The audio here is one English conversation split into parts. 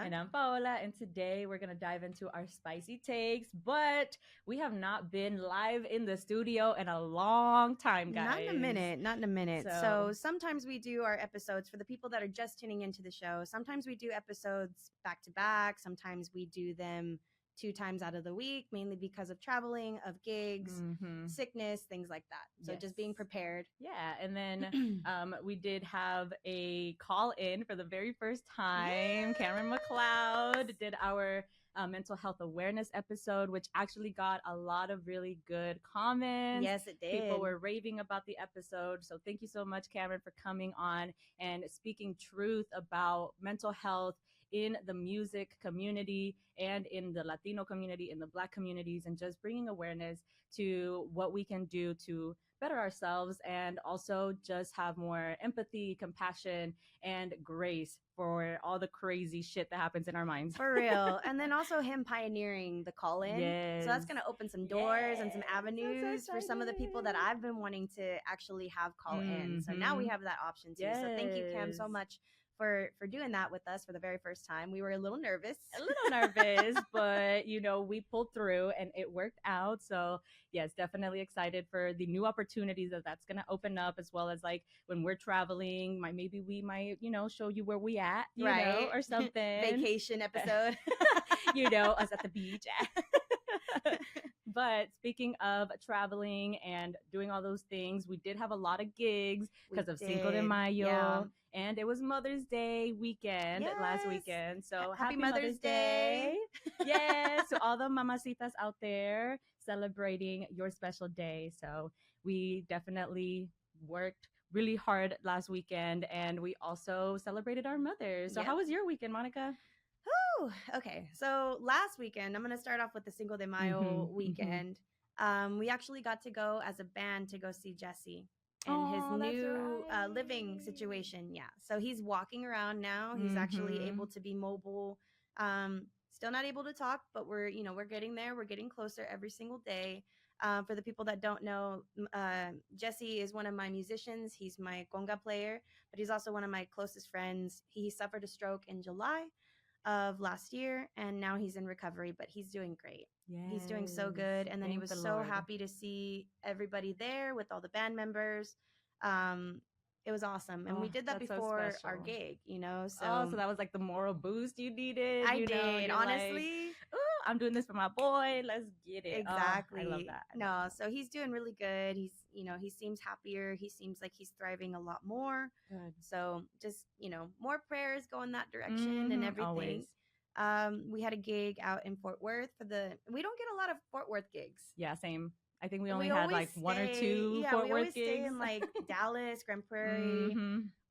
And I'm Paola, and today we're going to dive into our spicy takes, but we have not been live in the studio in a long time, Not in a guys. minute. Not in a minute. So, So sometimes we do our episodes for the people that are just tuning into the show. Sometimes we do episodes back to back. Sometimes we do them 2 times out of the week, mainly because of traveling, of gigs, sickness, things like that. So yes. just being prepared. Yeah, and then we did have a call in for the very first time. Cameron McLeod did our mental health awareness episode, which actually got a lot of really good comments. Yes, it did. People were raving about the episode. So thank you so much, Cameron, for coming on and speaking truth about mental health in the music community and in the Latino community, in the Black communities, and just bringing awareness to what we can do to better ourselves and also just have more empathy, compassion, and grace for all the crazy shit that happens in our minds. For real. And then also him pioneering the call in. Yes. So that's going to open some doors and some avenues for some of the people that I've been wanting to actually have call in. So now we have that option too. So thank you, Cam, so much for doing that with us for the very first time. We were a little nervous, but we pulled through and it worked out. So yes, definitely excited for the new opportunities that's going to open up, as well as like when we're traveling, maybe we might show you where we at, right, or something. Vacation episode. Us at the beach. But speaking of traveling and doing all those things, we did have a lot of gigs because of Cinco de Mayo. Yeah. And it was Mother's Day weekend last weekend. So happy Mother's Day. Yes, to all the mamacitas out there celebrating your special day. So we definitely worked really hard last weekend, and we also celebrated our mothers. So how was your weekend, Monica? Okay, so last weekend, I'm going to start off with the Cinco de Mayo weekend. We actually got to go as a band to go see Jesse and his new living situation. Yeah, so he's walking around now. He's actually able to be mobile. Still not able to talk, but we're getting there. We're getting closer every single day. For the people that don't know, Jesse is one of my musicians. He's my conga player, but he's also one of my closest friends. He suffered a stroke in July of last year, and now he's in recovery, but he's doing great. He's doing so good. And then he was so happy to see everybody there with all the band members. It was awesome. And we did that before our gig, So that was like the moral boost you needed. I did, honestly. Like, I'm doing this for my boy. Let's get it. Exactly. I love that. No, so he's doing really good. He seems happier. He seems like he's thriving a lot more. Good. So just, more prayers go in that direction and everything. Always. We had a gig out in Fort Worth we don't get a lot of Fort Worth gigs. Yeah, same. I think we only had like one or two Fort Worth gigs. Stay in like Dallas, Grand Prairie,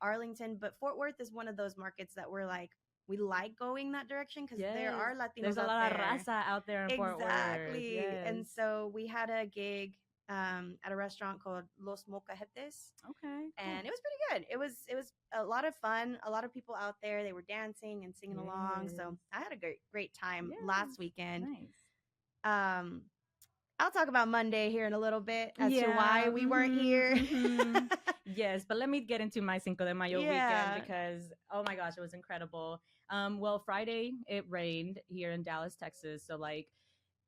Arlington, but Fort Worth is one of those markets that we're like, we like going that direction because there are Latinos. There's a lot of raza out there in Fort Worth. Exactly. And so we had a gig at a restaurant called Los Molcajetes. Okay. And it was pretty good. It was a lot of fun. A lot of people out there. They were dancing and singing along. So I had a great time last weekend. Nice. I'll talk about Monday here in a little bit as to why we weren't here. Yes, but let me get into my Cinco de Mayo weekend because, oh my gosh, it was incredible. Well, Friday, it rained here in Dallas, Texas. So, like,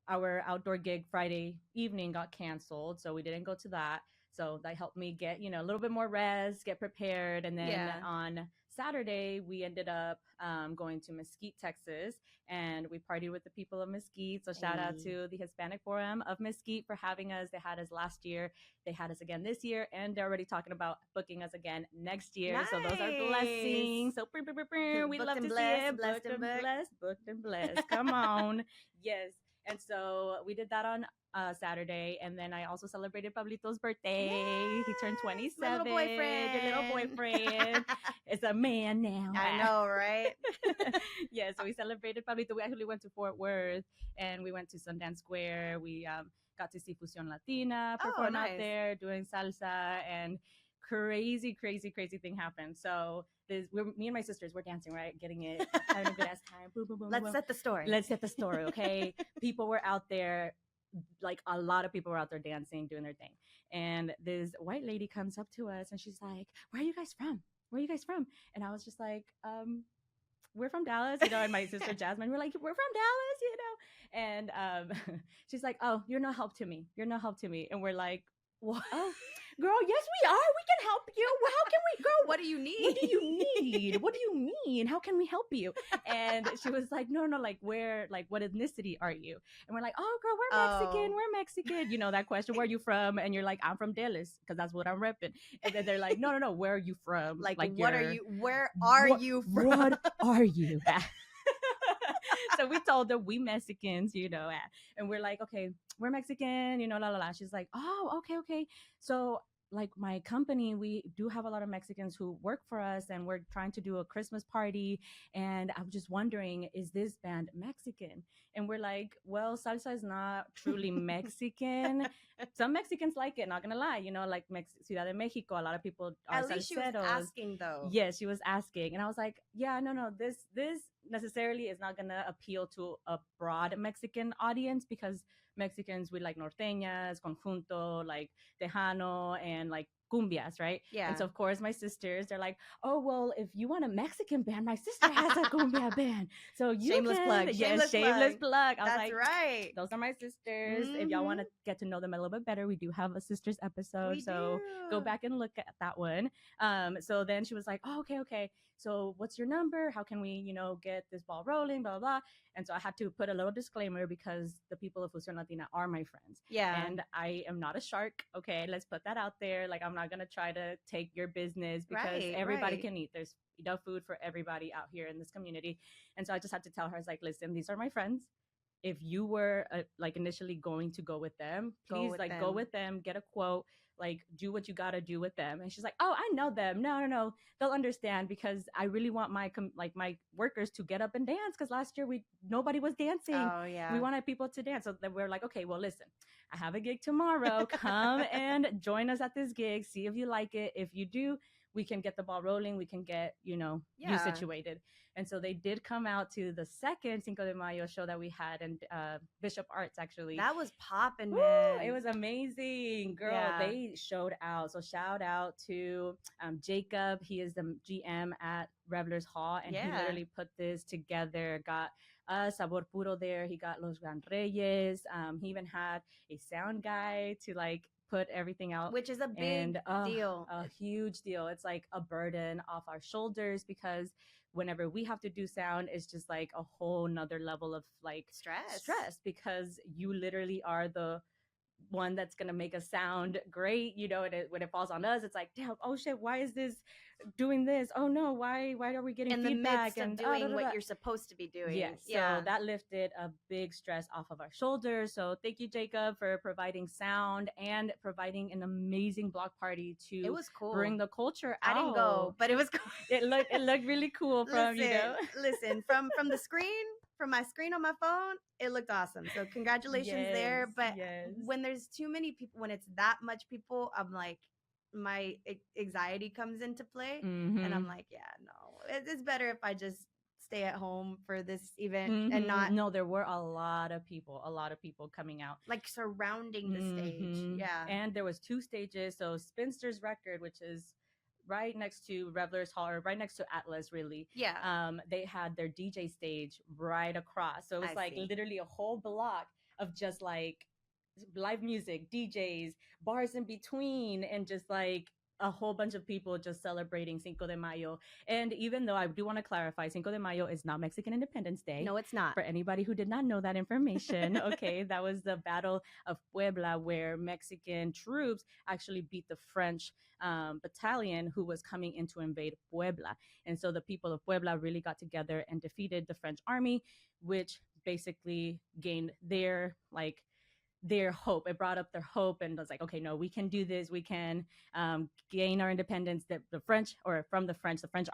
our outdoor gig Friday evening got canceled. So we didn't go to that. So that helped me get, a little bit more rest, get prepared. And then on Saturday, we ended up going to Mesquite, Texas, and we partied with the people of Mesquite. So shout out to the Hispanic Forum of Mesquite for having us. They had us last year. They had us again this year, and they're already talking about booking us again next year. Nice. So those are blessings. So we love to see it. Booked and blessed. Booked and blessed. Come on. Yes. And so we did that on Saturday, and then I also celebrated Pablito's birthday. Yes. He turned 27. My little boyfriend. Your little boyfriend. It's a man now. I know, right? Yeah, so we celebrated Pablito. We actually went to Fort Worth, and we went to Sundance Square. We got to see Fusion Latina perform out there doing salsa, and crazy thing happened. So me and my sisters were dancing, right? Getting it, having a good ass time. Boom, boom, boom. Let's set the story. Okay? People were out there, like a lot of people were out there dancing, doing their thing. And this white lady comes up to us and she's like, where are you guys from? And I was just like, we're from Dallas, and my sister Jasmine, we're like, we're from Dallas. And she's like, oh, you're no help to me. You're no help to me. And we're like, what? Oh, girl, yes, we are. We can help you. How can we, girl? What do you need? What do you need? What do you mean? How can we help you? And she was like, no, like, where, like, what ethnicity are you? And we're like, oh, girl, we're Mexican. We're Mexican. You know, that question, where are you from? And you're like, I'm from Dallas, because that's what I'm repping. And then they're like, no, where are you from? Like what are you, where are you from? What are you at? So we told her we Mexicans, and we're like, okay, we're Mexican, la la la. She's like, oh, okay. So like my company, we do have a lot of Mexicans who work for us, and we're trying to do a Christmas party. And I'm just wondering, is this band Mexican? And we're like, well, salsa is not truly Mexican. Some Mexicans like it, not gonna lie, like Ciudad de Mexico, a lot of people are At least she was asking, though. Yes, she was asking. And I was like, yeah, no, this necessarily is not gonna appeal to a broad Mexican audience, because Mexicans, we like norteñas, conjunto, like tejano, and like cumbias, right? Yeah. And so of course my sisters, they're like, oh, well, if you want a Mexican band, my sister has a cumbia band, so you shameless can plug. Yes, shameless plug. I was That's like, right, those are my sisters. If y'all want to get to know them a little bit better, we do have a sisters episode, go back and look at that one. So then she was like, oh, okay, so what's your number? How can we, get this ball rolling, blah, blah, blah. And so I had to put a little disclaimer, because the people of Fusión Latina are my friends. Yeah. And I am not a shark. Okay, let's put that out there. Like, I'm not going to try to take your business, because everybody can eat. There's enough food for everybody out here in this community. And so I just had to tell her, I was like, listen, these are my friends. If you were like initially going to go with them, please go with them, get a quote, like do what you got to do with them. And she's like, oh, I know them. No, they'll understand, because I really want my workers to get up and dance, because last year nobody was dancing. Oh yeah, we wanted people to dance. So then we're like, okay, well, listen, I have a gig tomorrow. Come and join us at this gig, see if you like it. If you do, we can get the ball rolling. We can get, you situated. And so they did come out to the second Cinco de Mayo show that we had in Bishop Arts, actually. That was popping, man. It was amazing. Girl, they showed out. So shout out to Jacob. He is the GM at Revelers Hall, and he literally put this together. Got Sabor Puro there. He got Los Gran Reyes. He even had a sound guy to put everything out, which is a big deal, a huge deal. It's like a burden off our shoulders, because whenever we have to do sound, it's just like a whole nother level of stress, because you literally are the one that's going to make us sound great, and when it falls on us, it's like, damn, oh shit, why is this doing this? Oh no, why are we getting in feedback the midst of doing what you're supposed to be doing? Yes. So that lifted a big stress off of our shoulders. So thank you, Jacob, for providing sound and providing an amazing block party to it was cool. Bring the culture out. I didn't go, but it was cool. It looked really cool from listen, from the screen, from my screen on my phone, it looked awesome. So congratulations there. But when there's too many people, when it's that much people, I'm like, my anxiety comes into play, and I'm like, yeah, no, it's better if I just stay at home for this event and not. No, there were a lot of people coming out, like surrounding the stage. Yeah, and there was 2 stages. So Spinster's Record, which is right next to Revelers Hall, or right next to Atlas, really. Yeah. They had their DJ stage right across, so it was literally a whole block of just live music, DJs, bars in between, and just a whole bunch of people just celebrating Cinco de Mayo. And even though I do want to clarify, Cinco de Mayo is not Mexican Independence Day. No, it's not. For anybody who did not know that information, okay, that was the Battle of Puebla, where Mexican troops actually beat the French battalion who was coming in to invade Puebla. And so the people of Puebla really got together and defeated the French army, which basically gained their hope. It brought up their hope, and was like, okay, no, we can do this. We can gain our independence. That the French are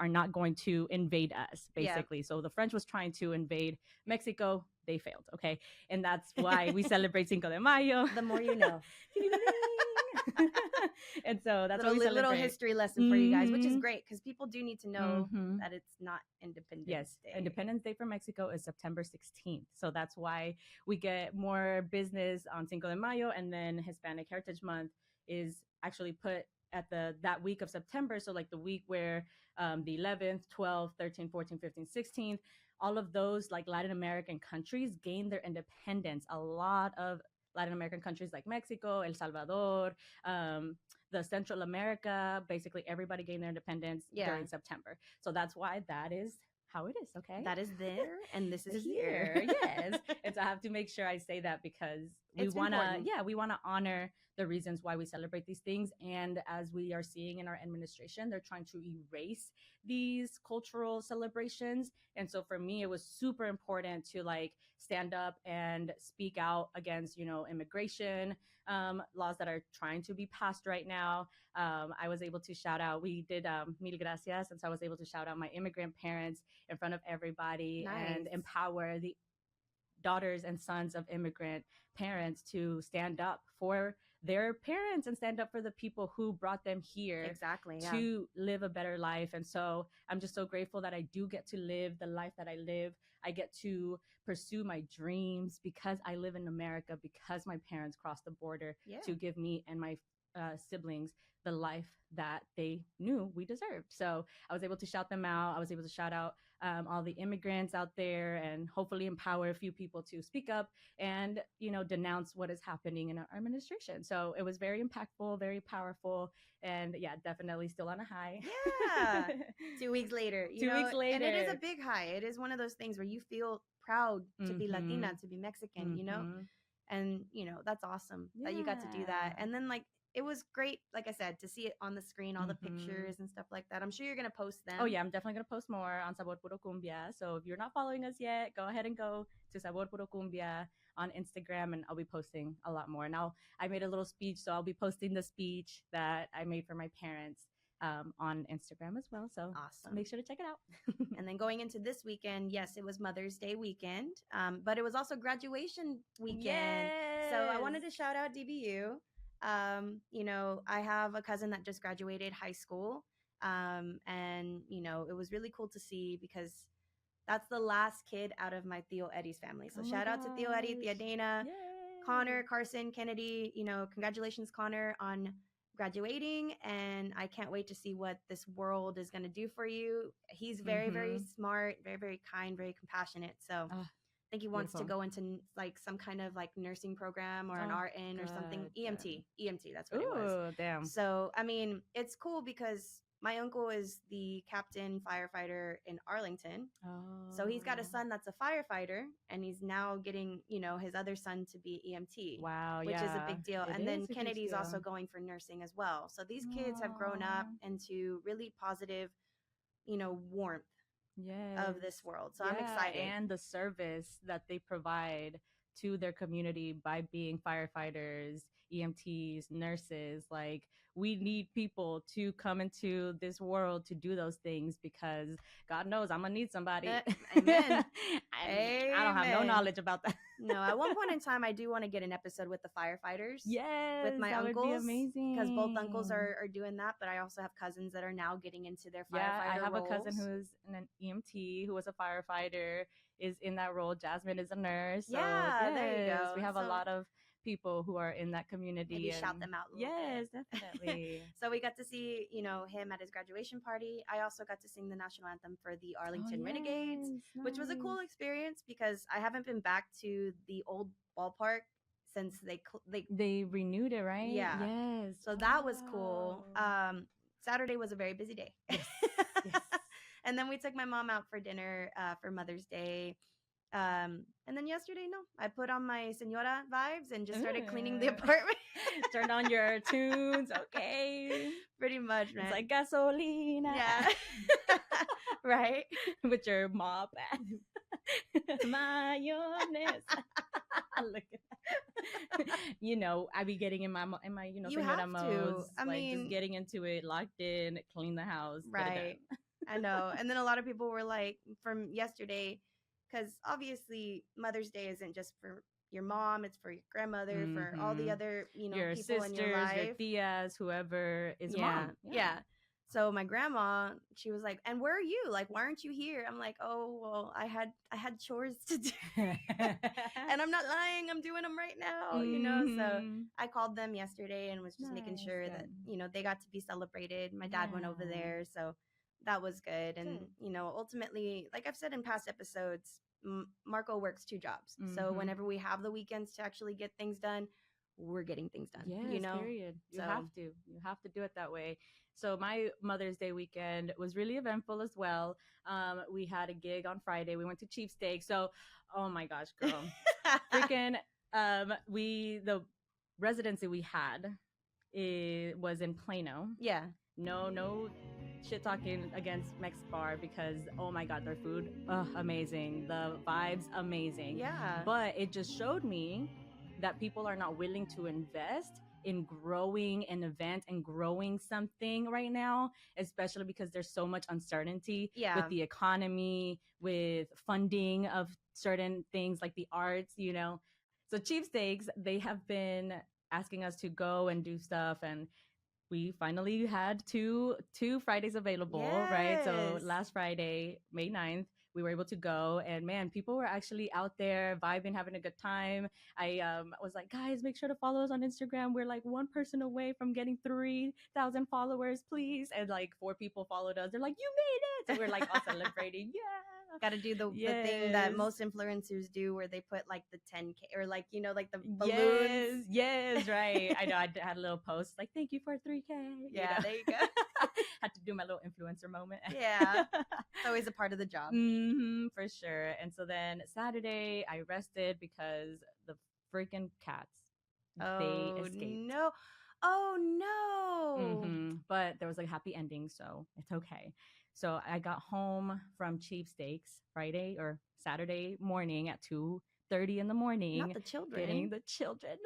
not going to invade us, basically. So the French was trying to invade Mexico. They failed. Okay. And that's why we celebrate Cinco de Mayo. The more you know. And so that's a little history lesson for you guys, which is great, because people do need to know that it's not Independence Day. Independence Day for Mexico is September 16th. So that's why we get more business on Cinco de Mayo, and then Hispanic Heritage Month is actually put at the that week of September. So like the week where the 11th, 12th, 13th, 14th, 15th, 16th, all of those like Latin American countries gained their independence. A lot of Latin American countries like Mexico, El Salvador, the Central America, basically everybody gained their independence during September. So that's why that is how it is. Okay, that is there and this is here. Yes. And so I have to make sure I say that because we want to honor the reasons why we celebrate these things. And as we are seeing in our administration, they're trying to erase these cultural celebrations. And so for me, it was super important to like stand up and speak out against, immigration laws that are trying to be passed right now. I was able to shout out, we did Mil Gracias. And so I was able to shout out my immigrant parents in front of everybody and empower the daughters and sons of immigrant parents to stand up for their parents and stand up for the people who brought them here to live a better life. And so I'm just so grateful that I do get to live the life that I live. I get to pursue my dreams because I live in America, because my parents crossed the border to give me and my siblings the life that they knew we deserved. So I was able to shout them out. I was able to shout out all the immigrants out there and hopefully empower a few people to speak up and, denounce what is happening in our administration. So it was very impactful, very powerful, and definitely still on a high. Yeah. 2 weeks later. 2 weeks later. And it is a big high. It is one of those things where you feel proud to be Latina, to be Mexican, and, that's awesome that you got to do that. And then like, it was great, like I said, to see it on the screen, all the pictures and stuff like that. I'm sure you're going to post them. Oh, yeah, I'm definitely going to post more on Sabor Puro Cumbia. So if you're not following us yet, go ahead and go to Sabor Puro Cumbia on Instagram, and I'll be posting a lot more. Now, I made a little speech, so I'll be posting the speech that I made for my parents on Instagram as well. So awesome. Make sure to check it out. And then going into this weekend, yes, it was Mother's Day weekend, but it was also graduation weekend. Yes. So I wanted to shout out DBU. I have a cousin that just graduated high school. And, it was really cool to see because that's the last kid out of my Theo Eddie's family. So shout out to Theo Eddie, Thea Dana, Yay. Connor, Carson, Kennedy, congratulations, Connor, on graduating. And I can't wait to see what this world is going to do for you. He's very, very smart, very, very kind, very compassionate. So I think he wants to go into like some kind of like nursing program or an RN or something. EMT, that's what it was. Damn. So, I mean, it's cool because my uncle is the captain firefighter in Arlington. So he's got a son that's a firefighter, and he's now getting, his other son to be EMT. Wow, which is a big deal. And then Kennedy's also going for nursing as well. So these kids have grown up into really positive, warmth of this world. So I'm excited. And the service that they provide to their community by being firefighters, EMTs, nurses. Like, we need people to come into this world to do those things because God knows I'm gonna need somebody. Amen. I don't have no knowledge about that. No, at one point in time, I do want to get an episode with the firefighters. Yes, with my uncles. Would be amazing. Because both uncles are doing that, but I also have cousins that are now getting into their firefighter I have roles. A cousin who's an EMT, who was a firefighter, is in that role. Jasmine is a nurse. So there you go. We have a lot of people who are in that community. Maybe shout them out a little bit. Definitely. So we got to see, him at his graduation party. I also got to sing the national anthem for the Arlington Renegades, which was a cool experience because I haven't been back to the old ballpark since they renewed it, right? Yeah. Yes. So that was cool. Saturday was a very busy day. Yes. And then we took my mom out for dinner for Mother's Day. And then yesterday, I put on my senora vibes and just started cleaning the apartment. Turned on your tunes. Okay. Pretty much, man. It's like gasolina. Yeah. Right? With your mop. Mayonnaise. Look at that. I be getting in my senora modes. I mean, just getting into it, locked in, clean the house. Right. I know. And then a lot of people were like, from yesterday, because obviously Mother's Day isn't just for your mom, it's for your grandmother, for all the other, your people sisters, in your life. Your tias, whoever is mom. Yeah. So my grandma, she was like, "And where are you? Like, why aren't you here?" I'm like, "Oh, well, I had chores to do." And I'm not lying, I'm doing them right now, So I called them yesterday and was just making sure that, they got to be celebrated. My dad went over there, so that was good. And, ultimately, like I've said in past episodes, Marco works 2 jobs. So whenever we have the weekends to actually get things done, we're getting things done. Yes, period. You have to do it that way. So my Mother's Day weekend was really eventful as well. We had a gig on Friday. We went to Cheapsteak. So, oh my gosh, girl, freaking, the residency we had, it was in Plano. Yeah. No shit talking against Mex Bar, because oh my god, their food, amazing, the vibes amazing. Yeah. But it just showed me that people are not willing to invest in growing an event and growing something right now, especially because there's so much uncertainty with the economy, with funding of certain things like the arts, So Cheapsteaks, they have been asking us to go and do stuff, and we finally had two Fridays available, right? So last Friday, May 9th, we were able to go, and man, people were actually out there vibing, having a good time. I was like, guys, make sure to follow us on Instagram. We're like one person away from getting 3,000 followers, please. And like 4 people followed us. They're like, you made it. So we're like all celebrating. Yeah. Got to do the thing that most influencers do, where they put like the 10K or like, like the balloons. Yes, right. I know. I had a little post like, thank you for 3K. Yeah, there you go. Had to do my little influencer moment. Yeah. It's always a part of the job. For sure. And so then Saturday, I rested because the freaking cats, they escaped. No. Oh, no. But there was a happy ending, so it's okay. So I got home from Cheapsteaks Friday or Saturday morning at 2:30 in the morning. Not the children. Getting the children.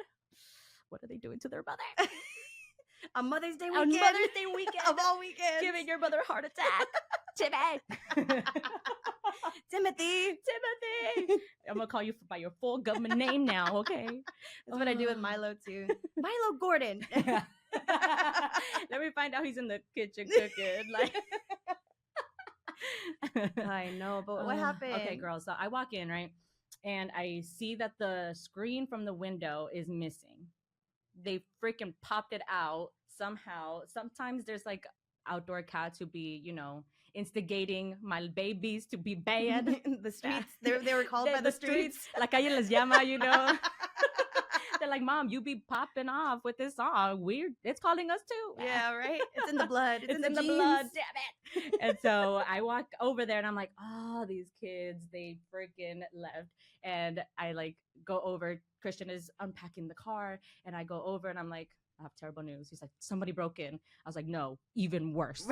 What are they doing to their mother? On Mother's Day weekend. On Mother's Day weekend. Of all weekends. Giving your mother a heart attack. Timothy. I'm going to call you by your full government name now, okay? That's what I do with Milo, too. Milo Gordon. Let me find out he's in the kitchen cooking. Like, I know, but what happened? Okay, girls. So I walk in, right? And I see that the screen from the window is missing. They freaking popped it out somehow. Sometimes there's like outdoor cats who be, instigating my babies to be bad. The streets. They were called by the streets. La calle les llama, They're like, Mom, you be popping off with this song. Weird. It's calling us too. Yeah, right? It's in the blood. It's in the blood. Damn it. And so I walk over there and I'm like, oh, these kids, they freaking left. And I like go over. Christian is unpacking the car and I go over and I'm like, I have terrible news. He's like, somebody broke in. I was like, no, even worse.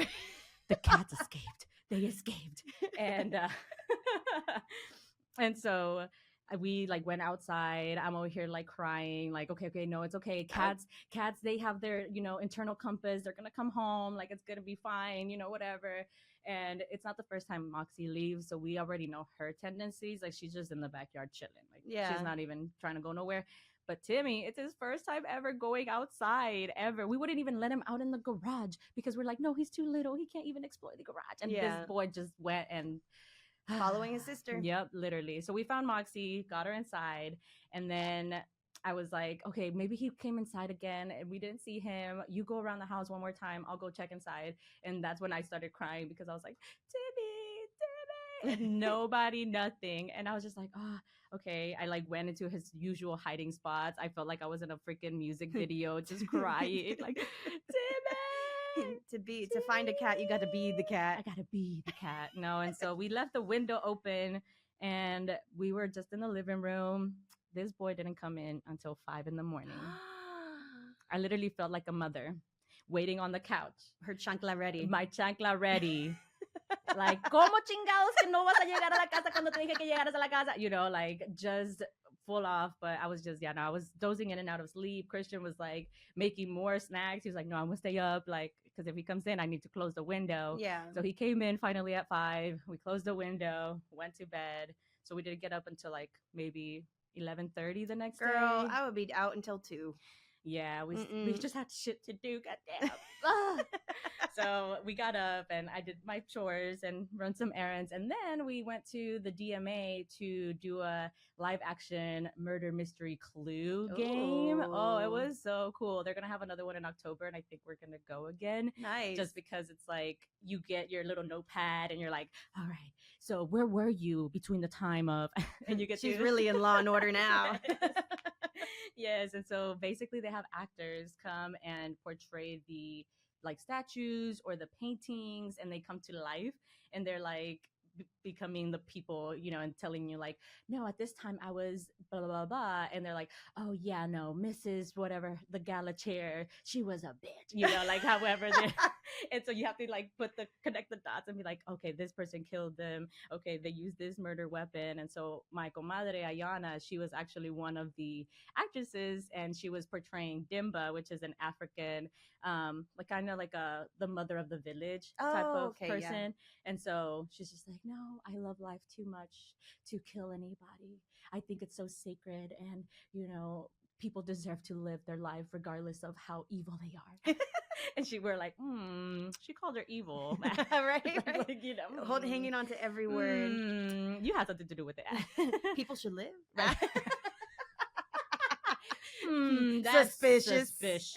The cats escaped. They escaped. And and so we like went outside. I'm over here like crying, like, okay, no, it's okay. Cats, they have their, internal compass. They're gonna come home. Like, it's gonna be fine, whatever. And it's not the first time Moxie leaves, so we already know her tendencies. Like, she's just in the backyard chilling. Like, she's not even trying to go nowhere. But Timmy, it's his first time ever going outside, ever. We wouldn't even let him out in the garage because we're like, no, he's too little. He can't even explore the garage. And this boy just went and following his sister. Yep, literally. So we found Moxie, got her inside, and then I was like, okay, maybe he came inside again and we didn't see him. You go around the house one more time. I'll go check inside. And that's when I started crying because I was like, Timmy. And nobody, nothing. And I was just like, okay. I like went into his usual hiding spots. I felt like I was in a freaking music video just crying. Like, Timmy. To find a cat, you got to be the cat. I got to be the cat. No. And so we left the window open and we were just in the living room. This boy didn't come in until 5 a.m. I literally felt like a mother waiting on the couch. Her chancla ready. My chancla ready. Like, ¿cómo chingados que no vas a llegar a la casa cuando te dije que llegaras a la casa? Like, just full off. But I was just, I was dozing in and out of sleep. Christian was like making more snacks. He was like, no, I'm going to stay up. Like, because if he comes in, I need to close the window. Yeah. So he came in finally at 5. We closed the window, went to bed. So we didn't get up until like maybe 11:30 the next day. Girl, I would be out until 2. Yeah, we just had shit to do. Goddamn. Ah. So we got up and I did my chores and run some errands, and then we went to the DMA to do a live action murder mystery clue game. Oh, it was so cool. They're gonna have another one in October, and I think we're gonna go again. Nice. Just because it's like you get your little notepad and you're like, all right, so where were you between the time of and you get she's really in Law and Order now. Yes, and so basically they have actors come and portray the like statues or the paintings, and they come to life, and they're like becoming the people, you know, and telling you like, no, at this time I was blah blah blah, blah. And they're like, oh yeah, no, Mrs. whatever, the gala chair, she was a bitch, you know, like however they and so you have to like connect the dots and be like, okay, this person killed them, okay, they used this murder weapon. And so my comadre Ayana, she was actually one of the actresses, and she was portraying Dimba, which is an African like kind of like the mother of the village type of person. Yeah. And so she's just like, no, I love life too much to kill anybody. I think it's so sacred, and you know, people deserve to live their life regardless of how evil they are. And we're like, she called her evil. right. Like, you know, hanging on to every word. You have something to do with it. People should live. Right? That's suspicious.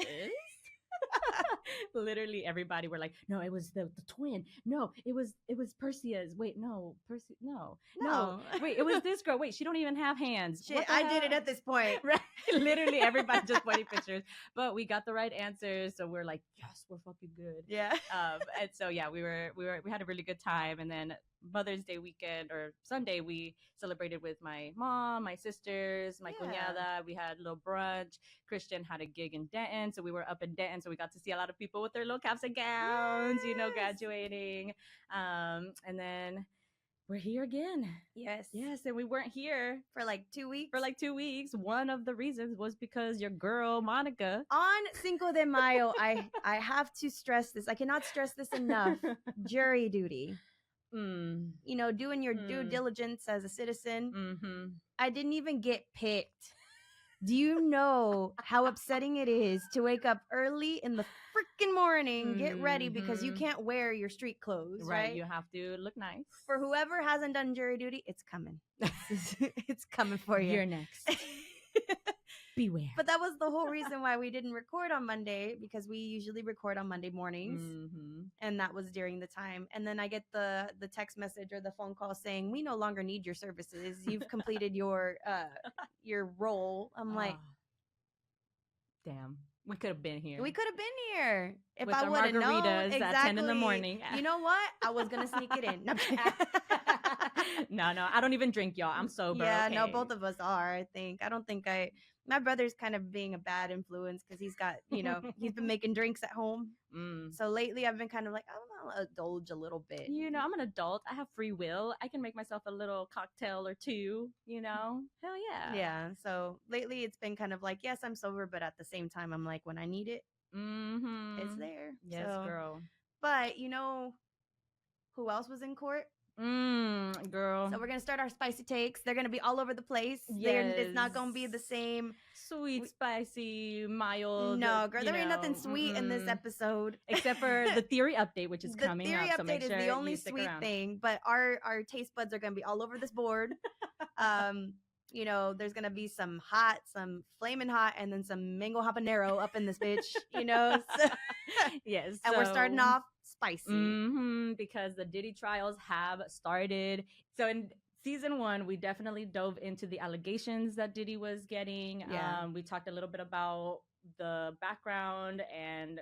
Literally everybody were like, no, it was the twin. No, it was Perseus. Wait, no, no. Wait, it was this girl. Wait, she don't even have hands. Shit, I did it at this point. Right. Literally everybody just pointing pictures. But we got the right answers, so we're like, yes, we're fucking good. Yeah. And so yeah, we had a really good time. And then Mother's Day weekend or Sunday, we celebrated with my mom, my sisters, my cuñada. We had a little brunch. Christian had a gig in Denton, so we were up in Denton, so we got to see a lot of people with their little caps and gowns, you know, graduating. And then we're here again. Yes, and we weren't here for like 2 weeks. One of the reasons was because your girl Monica on Cinco de Mayo. I have to stress this. I cannot stress this enough. Jury duty. You know, doing your due diligence as a citizen. Mm-hmm. I didn't even get picked. Do you know how upsetting it is to wake up early in the freaking morning, get ready because you can't wear your street clothes, right? You have to look nice. For whoever hasn't done jury duty, it's coming. It's coming for you. You're next. Beware. But that was the whole reason why we didn't record on Monday, because we usually record on Monday mornings. And that was during the time. And then I get the text message or the phone call saying, we no longer need your services. You've completed your role. I'm like, damn. We could have been here. If with I would have known exactly at 10 in the morning. You know what? I was going to sneak it in. No, I don't even drink, y'all. I'm sober. Yeah, okay. No, both of us are, I think. My brother's kind of being a bad influence because he's got, you know, he's been making drinks at home. So lately I've been kind of like, I'll indulge a little bit. You know, I'm an adult. I have free will. I can make myself a little cocktail or two, you know? Hell yeah. Yeah. So lately it's been kind of like, yes, I'm sober, but at the same time, I'm like, when I need it, it's there. Yes, girl. But you know who else was in court? Girl. So we're gonna start our spicy takes. They're gonna be all over the place. Yes. It's not gonna be the same sweet, spicy, mild. No, girl, there ain't nothing sweet in this episode, except for the Theary update, which is coming up. The Theary update so make sure is the only sweet thing. But our taste buds are gonna be all over this board. You know, there's gonna be some flaming hot, and then some mango habanero up in this bitch. You know, so, yes. And we're starting off spicy because the Diddy trials have started. So in season 1, we definitely dove into the allegations that Diddy was getting. Yeah. We talked a little bit about the background, and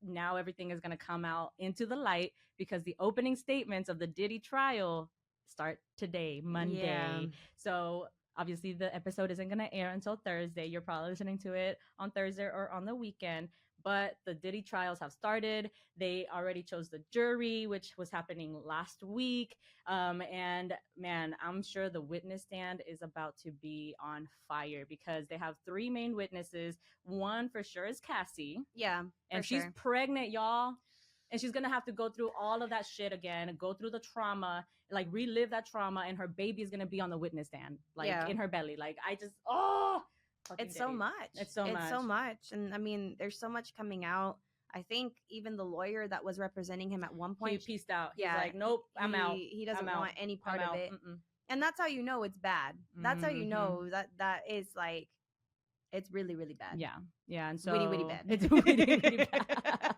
now everything is going to come out into the light because the opening statements of the Diddy trial start today, Monday. Yeah. So obviously the episode isn't going to air until Thursday. You're probably listening to it on Thursday or on the weekend. But the Diddy trials have started. They already chose the jury, which was happening last week. And man, I'm sure the witness stand is about to be on fire because they have 3 main witnesses. One for sure is Cassie. Yeah. And she's pregnant, y'all. And she's going to have to go through all of that shit again and go through the trauma, like relive that trauma. And her baby is going to be on the witness stand, like in her belly. Like, fucking it's so Diddy. much. It's so It's much. so much. And I mean, there's so much coming out. I think even the lawyer that was representing him at one He point, pieced out. He's yeah, like, nope, I'm out. He doesn't I'm out. want any part I'm of out. it. Mm-mm. And that's how you know it's bad. That's how you Mhm. know that is like it's really, really bad. Yeah. Yeah. And so Witty, witty bad. it's witty, witty bad.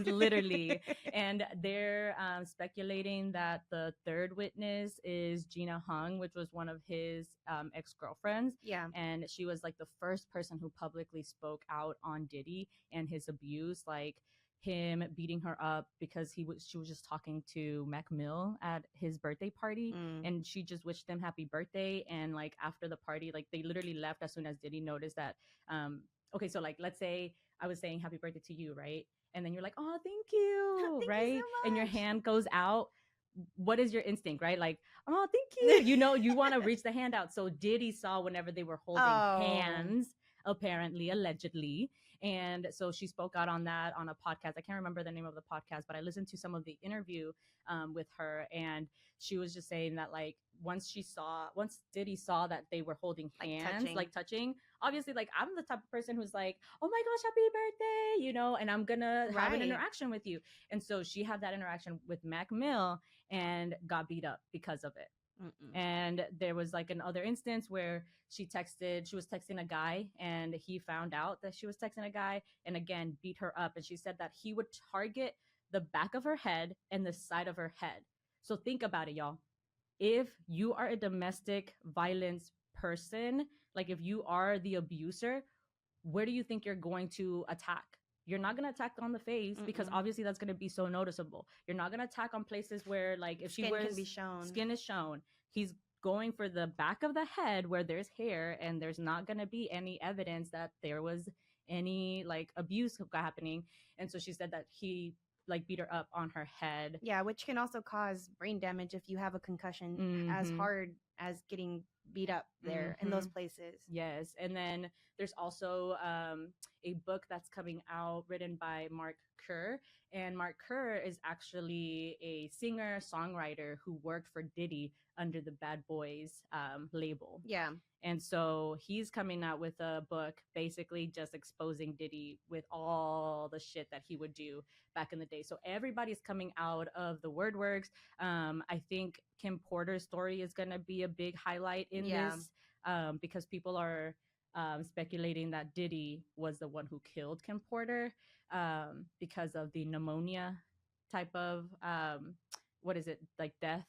Literally. And they're speculating that the third witness is Gina Hung, which was one of his ex-girlfriends. Yeah. And she was like the first person who publicly spoke out on Diddy and his abuse, like him beating her up because she was just talking to Mac Mill at his birthday party, and she just wished him happy birthday. And like after the party, like they literally left as soon as Diddy noticed that okay, so like let's say I was saying happy birthday to you, right? And then you're like, oh, thank you, Thank right? you so And your much. hand goes out. What is your instinct, right? Like, oh, thank you. You know, you want to reach the hand out. So Diddy saw whenever they were holding hands, apparently, allegedly. And so she spoke out on that on a podcast. I can't remember the name of the podcast, but I listened to some of the interview with her, and she was just saying that like once Diddy saw that they were holding hands, like touching, obviously, like I'm the type of person who's like, oh my gosh, happy birthday, you know, and I'm gonna have an interaction with you. And so she had that interaction with Mac Mill and got beat up because of it. And there was like another instance where she was texting a guy, and he found out that she was texting a guy, and again beat her up. And she said that he would target the back of her head and the side of her head. So think about it, y'all. If you are a domestic violence person, like if you are the abuser, where do you think you're going to attack? You're not going to attack on the face because obviously that's going to be so noticeable. You're not going to attack on places where like if she wears skin is shown. He's going for the back of the head where there's hair, and there's not going to be any evidence that there was any like abuse happening. And so she said that he like beat her up on her head. Yeah, which can also cause brain damage if you have a concussion as hard as getting beat up there in those places. Yes. And then there's also a book that's coming out written by Mark Kerr. And Mark Kerr is actually a singer songwriter who worked for Diddy under the Bad Boys label. Yeah. And so he's coming out with a book basically just exposing Diddy with all the shit that he would do back in the day. So everybody's coming out of the word works. I think Kim Porter's story is going to be a big highlight in this because people are speculating that Diddy was the one who killed Kim Porter because of the pneumonia type of, what is it, like death?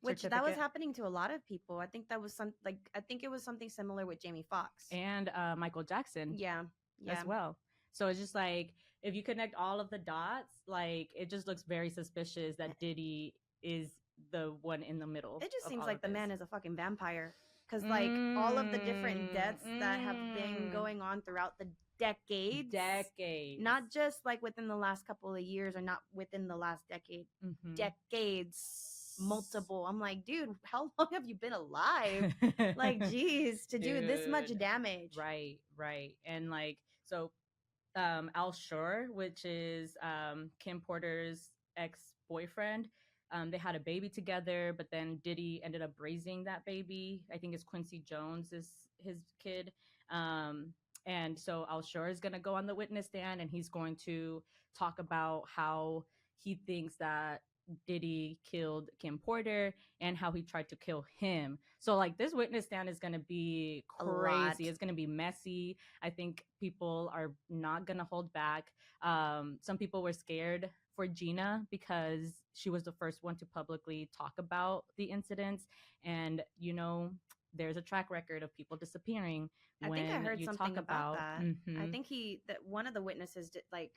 Which that was happening to a lot of people. I think that was I think it was something similar with Jamie Foxx and Michael Jackson. As well. So it's just like if you connect all of the dots, like it just looks very suspicious that Diddy is the one in the middle. It just seems like the man is a fucking vampire because like all of the different deaths that have been going on throughout the decades, not just like within the last couple of years or not within the last decade, decades. Multiple. I'm like, dude, how long have you been alive? Like, geez, to do this much damage. Right. And like, so Al Shore, which is Kim Porter's ex-boyfriend, they had a baby together, but then Diddy ended up raising that baby. I think it's Quincy Jones is his kid. And so Al Shore is going to go on the witness stand, and he's going to talk about how he thinks that Diddy killed Kim Porter and how he tried to kill him. So like this witness stand is going to be crazy. It's going to be messy. I think people are not going to hold back. Some people were scared for Gina because she was the first one to publicly talk about the incidents. And, you know, there's a track record of people disappearing. I think I heard something about that. I think that one of the witnesses did like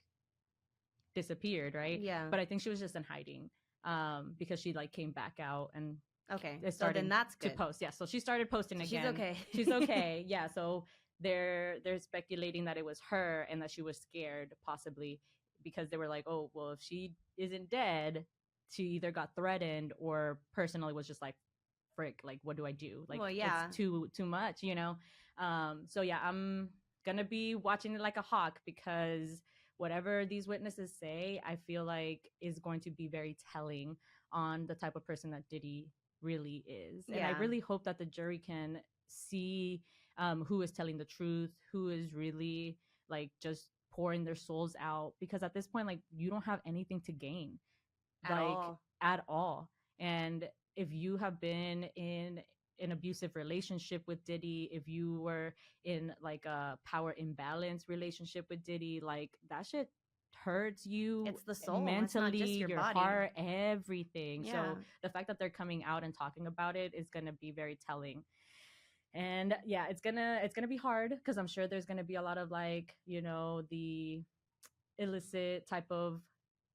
disappeared, right? Yeah. But I think she was just in hiding because she like came back out and so then that's good. To post. Yeah, so she started posting again. She's okay. She's okay. Yeah, so they're speculating that it was her and that she was scared possibly because they were like, oh, well, if she isn't dead, she either got threatened or personally was just like, frick, like what do I do? Like it's too much, you know? So yeah, I'm gonna be watching it like a hawk because whatever these witnesses say, I feel like is going to be very telling on the type of person that Diddy really is. And I Yeah. really hope that the jury can see who is telling the truth, who is really like just pouring their souls out, because at this point, like, you don't have anything to gain, At like, all. at all. And if you have been in an abusive relationship with Diddy, if you were in like a power imbalance relationship with Diddy, like, that shit hurts you It's the soul. It's not just mentally, your your body. heart, everything. Yeah. So the fact that they're coming out and talking about it is going to be very telling. And yeah, it's gonna be hard, because I'm sure there's gonna be a lot of, like, the illicit type of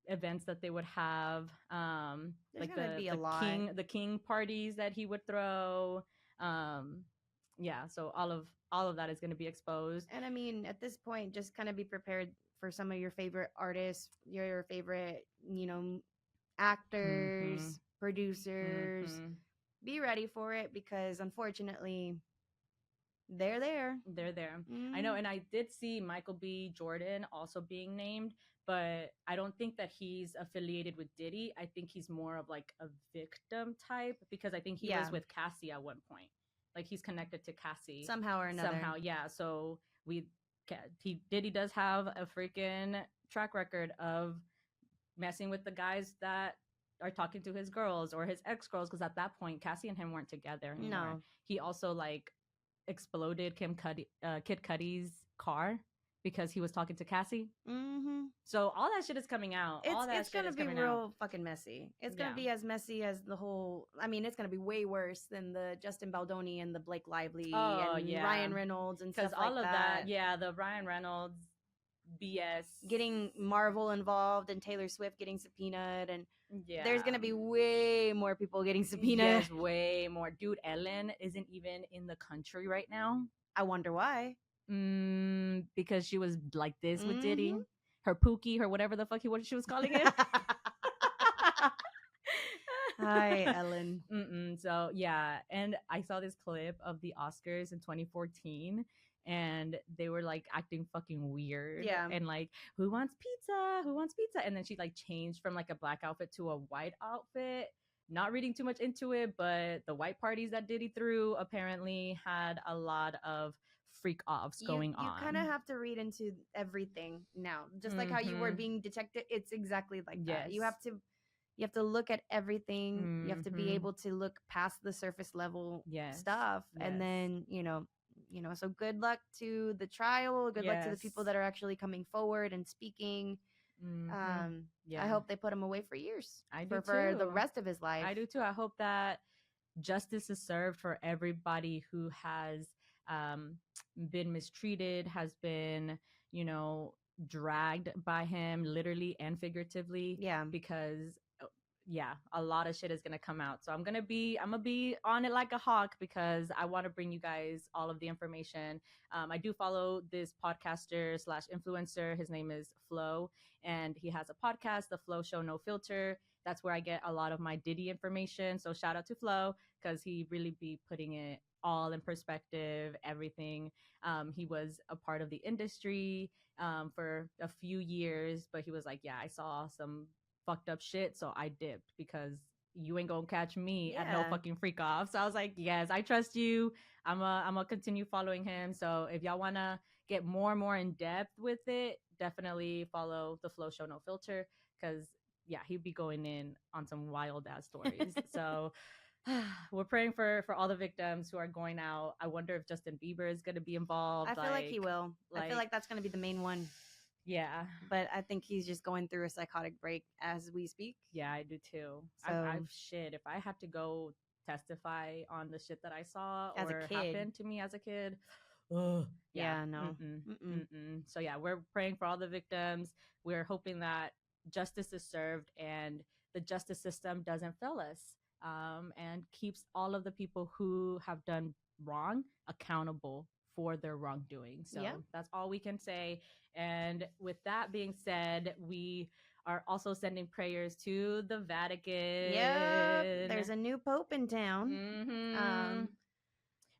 events that they would have, There's like gonna be a the lot. king parties that he would throw. Yeah, so all of that is going to be exposed. And I mean, at this point, just kind of be prepared for some of your favorite artists, your favorite, actors, Mm-hmm. producers. Mm-hmm. Be ready for it, because unfortunately, they're there. They're there. Mm. I know. And I did see Michael B. Jordan also being named, but I don't think that he's affiliated with Diddy. I think he's more of like a victim type, because I think he was with Cassie at one point. Like, he's connected to Cassie somehow or another. Somehow, yeah. So Diddy does have a freaking track record of messing with the guys that are talking to his girls or his ex-girls, because at that point Cassie and him weren't together anymore. No. He also like exploded Kid Cudi's car because he was talking to Cassie. Mm-hmm. So all that shit is coming out. It's gonna be real fucking messy. It's gonna be as messy as the whole. I mean, it's gonna be way worse than the Justin Baldoni and the Blake Lively and Ryan Reynolds and stuff like that. Because all of that, yeah, the Ryan Reynolds BS, getting Marvel involved and Taylor Swift getting subpoenaed, and there's gonna be way more people getting subpoenaed. Yes, way more. Dude, Ellen isn't even in the country right now. I wonder why. Because she was like this with Diddy. Her Pookie, her whatever the fuck she was calling it. Hi, Ellen. So yeah, and I saw this clip of the Oscars in 2014, and they were like acting fucking weird. Yeah. And like, who wants pizza? Who wants pizza? And then she like changed from like a black outfit to a white outfit. Not reading too much into it, but the white parties that Diddy threw apparently had a lot of freak offs going on. You kind of have to read into everything now. Just like how you were being detected, it's exactly like that. You have to look at everything. You have to be able to look past the surface level stuff. And then, so good luck to the trial. Good luck to the people that are actually coming forward and speaking. I hope they put him away for years. I do for the rest of his life. I do too. I hope that justice is served for everybody who has been mistreated, has been, dragged by him literally and figuratively. Yeah. Because a lot of shit is gonna come out. So I'm gonna be on it like a hawk, because I want to bring you guys all of the information. I do follow this podcaster / influencer. His name is Flo, and he has a podcast, The Flo Show No Filter. That's where I get a lot of my Diddy information. So shout out to Flo, because he really be putting it all in perspective, everything. He was a part of the industry for a few years, but he was like, yeah, I saw some fucked up shit, so I dipped, because you ain't gonna catch me at no fucking freak off. So I was like, yes, I trust you. I'm gonna continue following him. So if y'all wanna get more and more in depth with it, definitely follow The Flo Show No Filter, because he'd be going in on some wild ass stories. So we're praying for all the victims who are going out. I wonder if Justin Bieber is gonna be involved. I feel like he will. I feel like that's gonna be the main one. Yeah. But I think he's just going through a psychotic break as we speak. Yeah, I do too. So, I've shit. If I had to go testify on the shit that I saw as or a kid. happened to me as a kid, no. So yeah, we're praying for all the victims. We're hoping that justice is served and the justice system doesn't fail us, and keeps all of the people who have done wrong accountable for their wrongdoing. So that's all we can say. And with that being said, we are also sending prayers to the Vatican. Yeah, there's a new pope in town.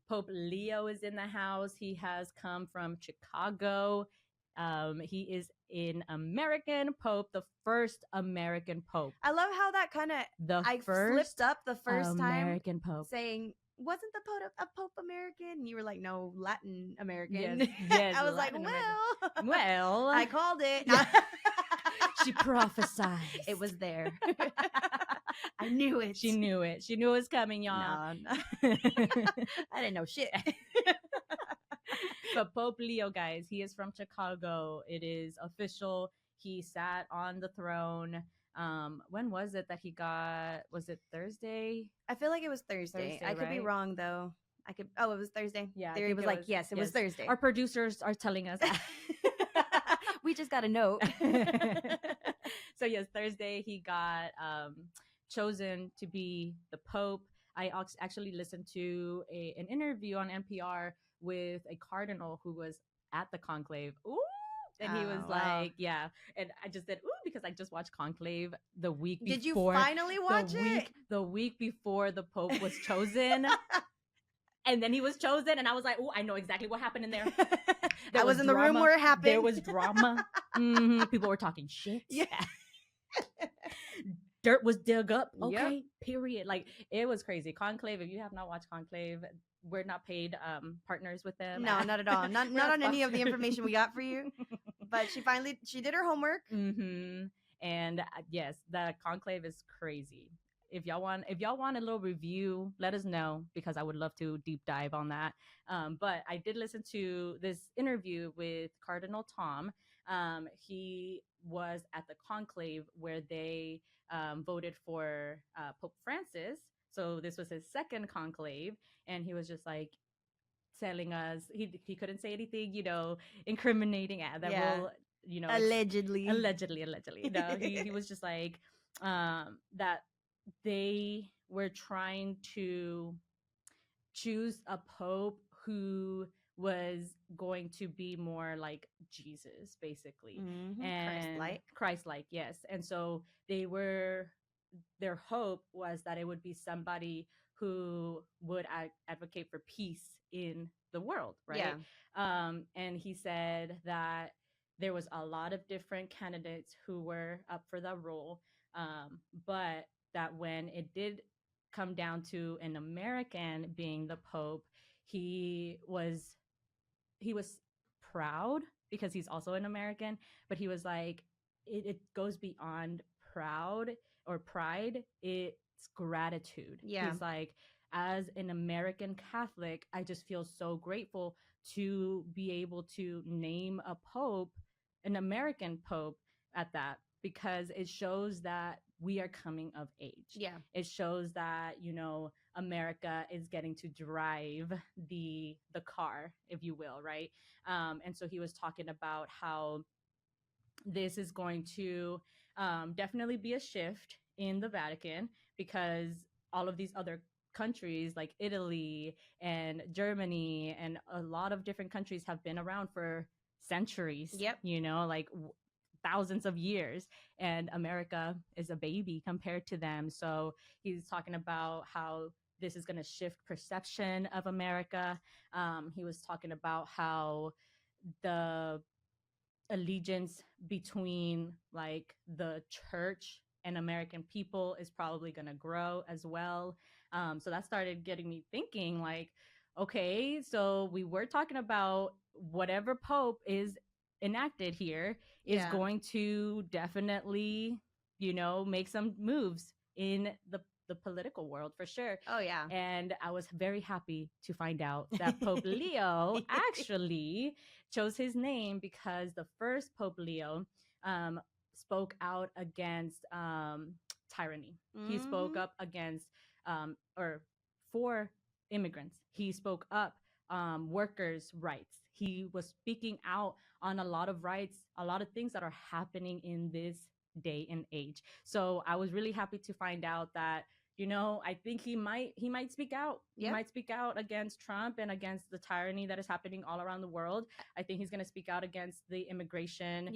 Pope Leo is in the house. He has come from Chicago. He is an American pope, the first American pope. I love how that kind of I slipped up the first American time pope saying, wasn't the Pope American? And you were like, no, Latin American. Yes. I was Latin like, well, I called it. Yeah. She prophesied. It was there. I knew it. She knew it. She knew it was coming, y'all. No. I didn't know shit. But Pope Leo, guys, he is from Chicago. It is official. He sat on the throne. When was it that he got? Was it Thursday? I feel like it was Thursday. I could be wrong though. It was Thursday. Yeah, Theary was like, yes, it was Thursday. Our producers are telling us that. We just got a note. So yes, Thursday he got chosen to be the Pope. I actually listened to an interview on NPR with a cardinal who was at the conclave. Ooh. And he was like, yeah. And I just said, ooh, because I just watched Conclave the week before. Did you finally watch it? The week before the Pope was chosen. And then he was chosen. And I was like, ooh, I know exactly what happened in there. I was in the room where it happened. There was drama. People were talking shit. Yeah. Dirt was dug up. Okay, yep. Period. Like, it was crazy. Conclave, if you have not watched Conclave, we're not paid partners with them. No, not at all. Not on any of the information we got for you. But she did her homework. Mm-hmm. And yes, the Conclave is crazy. If y'all want a little review, let us know, because I would love to deep dive on that. But I did listen to this interview with Cardinal Tom. He was at the conclave where they voted for Pope Francis. So this was his second conclave, and he was just like telling us he couldn't say anything, incriminating that will, allegedly. No, he was just like that they were trying to choose a pope who was going to be more like Jesus, basically. Mm-hmm. And Christ-like, yes. And so their hope was that it would be somebody who would advocate for peace in the world, right? Yeah. And he said that there was a lot of different candidates who were up for that role, but that when it did come down to an American being the Pope, he was proud because he's also an American, but he was like, it goes beyond proud or pride. It's gratitude. Yeah. He's like, as an American Catholic, I just feel so grateful to be able to name a pope, an American pope at that, because it shows that we are coming of age. Yeah. It shows that, America is getting to drive the car, if you will, right? And so he was talking about how this is going to definitely be a shift in the Vatican, because all of these other countries like Italy and Germany and a lot of different countries have been around for centuries. Yep. Like thousands of years, and America is a baby compared to them. So he's talking about how this is going to shift perception of America. He was talking about how the allegiance between like the church and American people is probably going to grow as well. So that started getting me thinking, like, okay, so we were talking about whatever pope is enacted here is going to definitely, make some moves in the political world for sure. Oh yeah. And I was very happy to find out that Pope Leo actually chose his name because the first Pope Leo spoke out against tyranny. Mm-hmm. He spoke up against or for immigrants. He spoke up workers' rights. He was speaking out on a lot of rights, a lot of things that are happening in this day and age. So I was really happy to find out that, I think he might speak out. Yep. He might speak out against Trump and against the tyranny that is happening all around the world. I think he's going to speak out against the immigration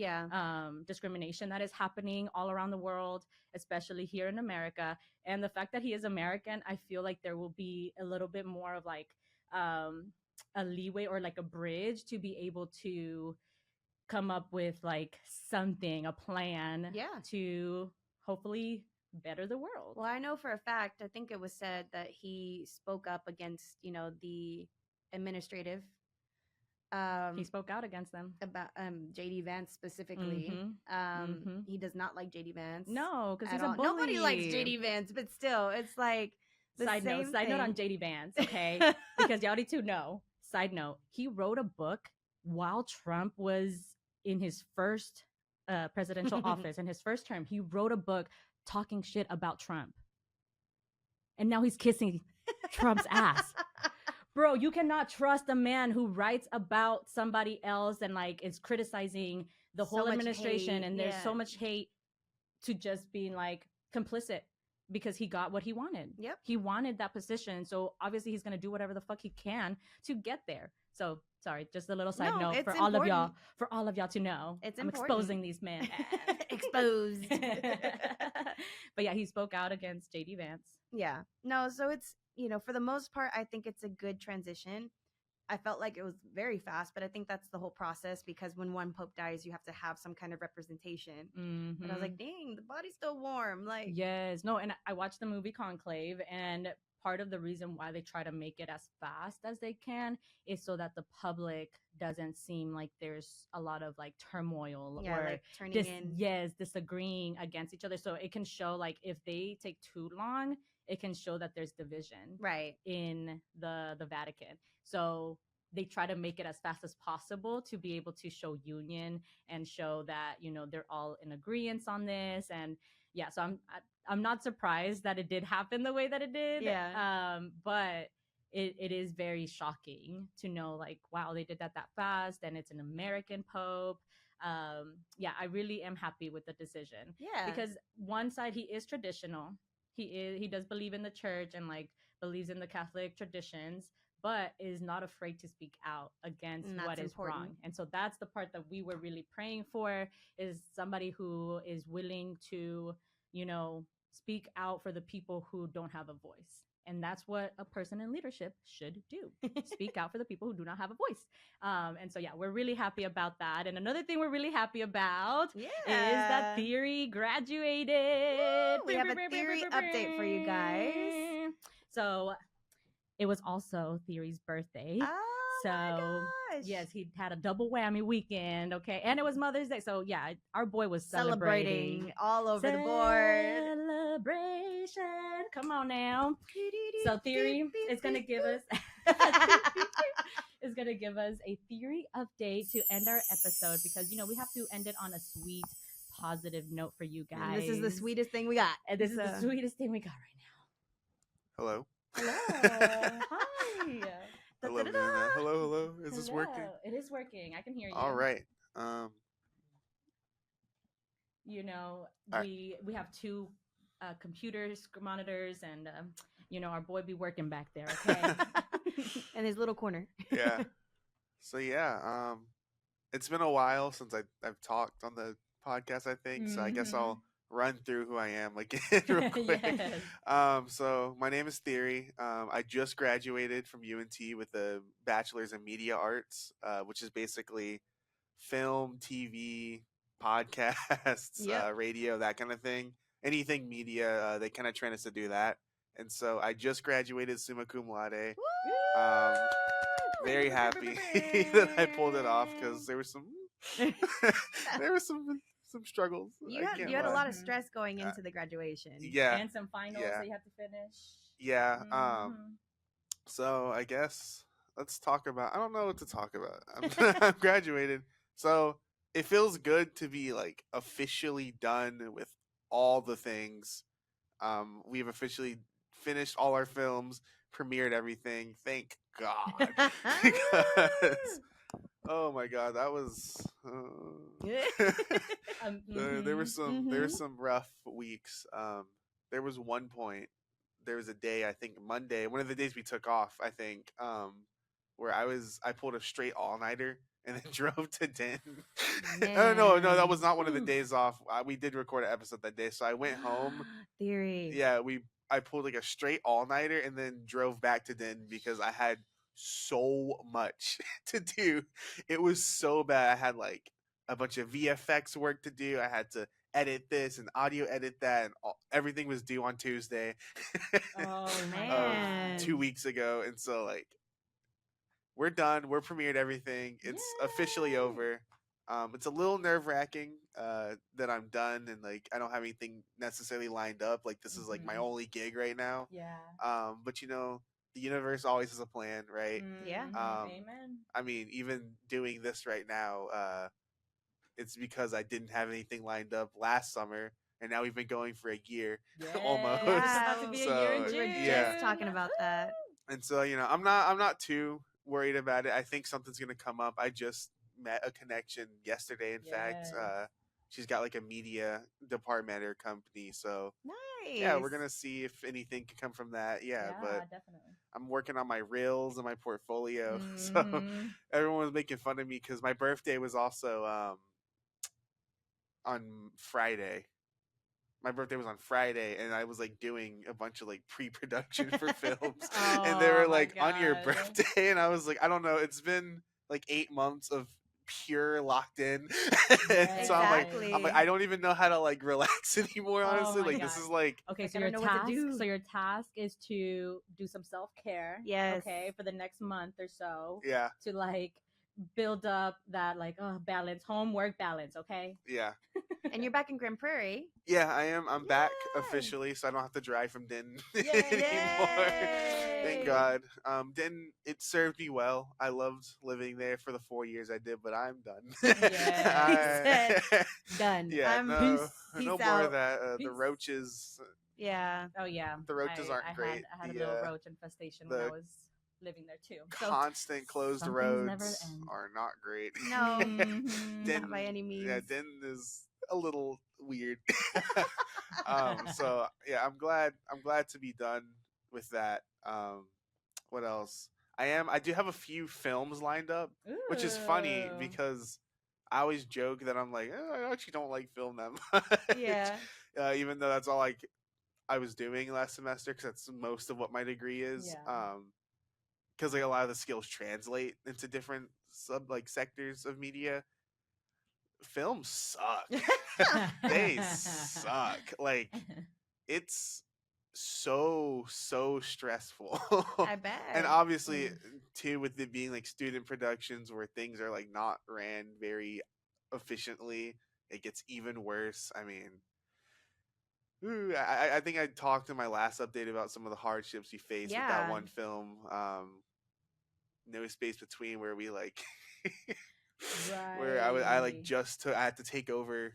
discrimination that is happening all around the world, especially here in America. And the fact that he is American, I feel like there will be a little bit more of like a leeway or like a bridge to be able to come up with like something, a plan to hopefully better the world. Well, I know for a fact, I think it was said that he spoke up against, the administrative. He spoke out against them about JD Vance specifically. He does not like JD Vance. No, because he's a bully. Nobody likes JD Vance, but still, it's like side note on JD Vance, okay? Because y'all need to know. Side note: he wrote a book while Trump was in his first presidential office, in his first term. He wrote a book talking shit about Trump, and now he's kissing Trump's ass. Bro, you cannot trust a man who writes about somebody else and like is criticizing the whole administration, and there's so much hate, to just being like complicit because he got what he wanted. Yep. He wanted that position. So obviously he's going to do whatever the fuck he can to get there. So sorry, just a little side note for all of y'all to know. I'm exposing these men. Exposed. But yeah, he spoke out against JD Vance. Yeah. No, so it's, for the most part, I think it's a good transition. I felt like it was very fast, but I think that's the whole process, because when one pope dies, you have to have some kind of representation. And I was like, dang, the body's still warm. Like, yes. No, and I watched the movie Conclave, and part of the reason why they try to make it as fast as they can is so that the public doesn't seem like there's a lot of like turmoil or like turning in. Disagreeing against each other. So it can show, like, if they take too long, it can show that there's division in the Vatican. So they try to make it as fast as possible to be able to show union and show that, they're all in agreement on this. And yeah, so I'm not surprised that it did happen the way that it did. Yeah. But it is very shocking to know, like, wow, they did that fast, and it's an American pope. Yeah, I really am happy with the decision. Yeah. Because one side, he is traditional. He does believe in the church and like believes in the Catholic traditions, but is not afraid to speak out against what is wrong. And so that's the part that we were really praying for, is somebody who is willing to, speak out for the people who don't have a voice. And that's what a person in leadership should do. Speak out for the people who do not have a voice. And so, yeah, we're really happy about that. And another thing we're really happy about is that Theary graduated. Woo! We have a Theary update for you guys. So it was also Theary's birthday. Oh, so, my gosh. Yes, he had a double whammy weekend, okay? And it was Mother's Day. So, yeah, our boy was celebrating all over the board. Celebration. Come on now. So Theary is going to give us a Theary update to end our episode, because, we have to end it on a sweet, positive note for you guys. And this is the sweetest thing we got. And this is the sweetest thing we got right now. Hello. Hi. Hello, hello. Is this working? It is working. I can hear you. All right. We have two computers, monitors, and our boy be working back there, okay? In his little corner. Yeah. So yeah, it's been a while since I've talked on the podcast, I think. So I guess I'll run through who I am again real quick. Yes. So my name is Theary. I just graduated from UNT with a bachelor's in media arts, which is basically film, TV, podcasts, radio, that kind of thing. Anything media, they kind of train us to do that. And so I just graduated summa cum laude. Very happy that I pulled it off, because there were some struggles. You had a lot of stress going into the graduation. Yeah. And some finals that you have to finish. Yeah. So I guess let's talk about, I don't know what to talk about. I'm graduated. So it feels good to be like officially done with all the things. We've officially finished all our films, premiered everything. Thank God. Because oh my God, that was there were some rough weeks. There was one point, there was a day, I think Monday, one of the days we took off, I think, where I pulled a straight all-nighter and then drove to Denton. No, that was not one of the days off. We did record an episode that day, so I went home. Theary. Yeah, I pulled like a straight all-nighter and then drove back to Denton because I had so much to do. It was so bad. I had like a bunch of VFX work to do. I had to edit this and audio edit that, and everything was due on Tuesday. Oh Man. of 2 weeks ago, and so like we're done. We're premiered everything. It's officially Yay. over. It's a little nerve wracking that I'm done and like I don't have anything necessarily lined up. Like this is like my only gig right now. Yeah. But you know, the universe always has a plan, right? Yeah. Amen. I mean, even doing this right now, it's because I didn't have anything lined up last summer, and now we've been going for a year almost. It's about to be a year in So, We were June. just talking about that. And so, you know, I'm not too worried about it. I think something's gonna come up. I just met a connection yesterday. In fact, Yes. she's got like a media department at her company. So Nice. yeah, we're gonna see if anything can come from that. Yeah, but definitely. I'm working on my reels and my portfolio. So Mhm. everyone was making fun of me because my birthday was also on Friday. My birthday was on Friday, and I was like doing a bunch of like pre-production for films, and they Oh were my like on your God. birthday, and I was like, I don't know, it's been like 8 months of pure locked in, and so Exactly. I'm like, I don't even know how to like relax anymore. Oh Honestly, my like this God. is like Okay, Like, so I your don't know what to task, do. so your task is to do some self-care. Yes. Okay, for the next month or so yeah, to like build up that like balance, homework balance. Okay. yeah. And you're back in Grand Prairie. Yeah, I am. I'm back Yay! officially, so I don't have to drive from Denton Yay! anymore. Thank Yay! God. Denton, it served me well. I loved living there for the 4 years I did, but I'm done. Yes. Done. Yeah, I'm no, peace no more out. of that. The Peace. roaches, Yeah. Oh yeah. the roaches aren't great. I had a The little roach infestation when I the was living there too. So constant closed some things never roads end. are not great. No. Mhm. Not by any means. Yeah, Denton is a little weird. So yeah, I'm glad to be done with that. What else? I do have a few films lined up, which is funny Ooh. because I always joke that I'm like, I actually don't like film that much. Yeah. Even though that's all I was doing last semester because that's most of what my degree is. Yeah. Because like a lot of the skills translate into different sub like sectors of media. Films suck. They suck. Like it's so stressful. I bet. And obviously too with it being like student productions where things are like not ran very efficiently, it gets even worse. I mean, I think I talked in my last update about some of the hardships we faced with that Yeah. one film, No Space Between, where we like where I like I had to take over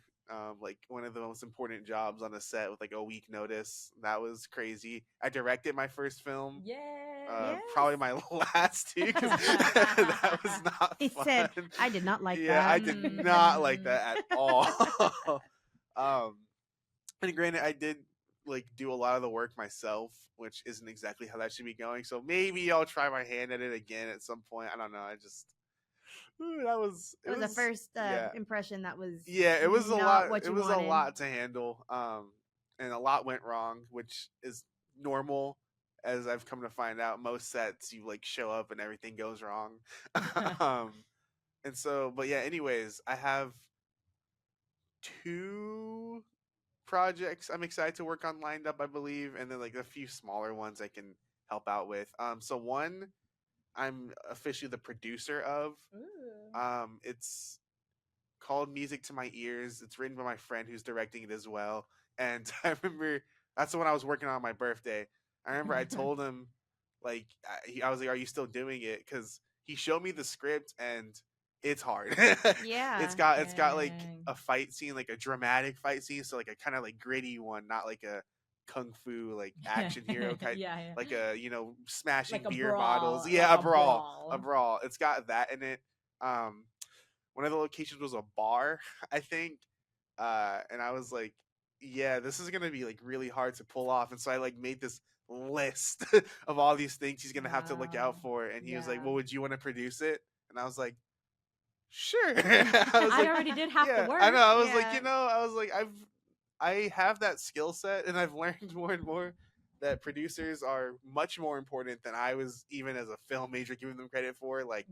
like one of the most important jobs on the set with like a week notice. That was crazy. I directed my first film. Yes. Probably my last too, 'cause that was not He fun. said, I did not like Yeah, that. I did not like that at all. And granted, I did like do a lot of the work myself, which isn't exactly how that should be going. So maybe I'll try my hand at it again at some point. I don't know. I just that was It was the first yeah. impression that was Yeah, it was a not lot. what It you was wanted. a lot to handle, and a lot went wrong, which is normal. As I've come to find out, most sets you like show up and everything goes wrong. And so, but yeah. Anyways, I have 2 projects I'm excited to work on lined up, I believe, and then like a few smaller ones I can help out with. So one I'm officially the producer of. Ooh. It's called Music to My Ears. It's written by my friend who's directing it as well. And I remember that's the one I was working on my birthday. I remember I told him, like, I was like, "Are you still doing it?" Because he showed me the script and it's hard. Yeah. It's got like Dang. a fight scene, like a dramatic fight scene, so like a kind of like gritty one, not like a kung fu like action hero kind, Yeah. like a smashing Like a beer brawl, bottles. like Yeah, a brawl. a brawl. It's got that in it. One of the locations was a bar, I think, and I was like, yeah, this is gonna be like really hard to pull off. And so I like made this list of all these things he's gonna have to look out Wow. for. And he was like, Yeah. well, would you want to produce it? And I was like, sure. I already did half the work. I know. I was Yeah. like, I have that skill set, and I've learned more and more that producers are much more important than I was even as a film major giving them credit for. Like,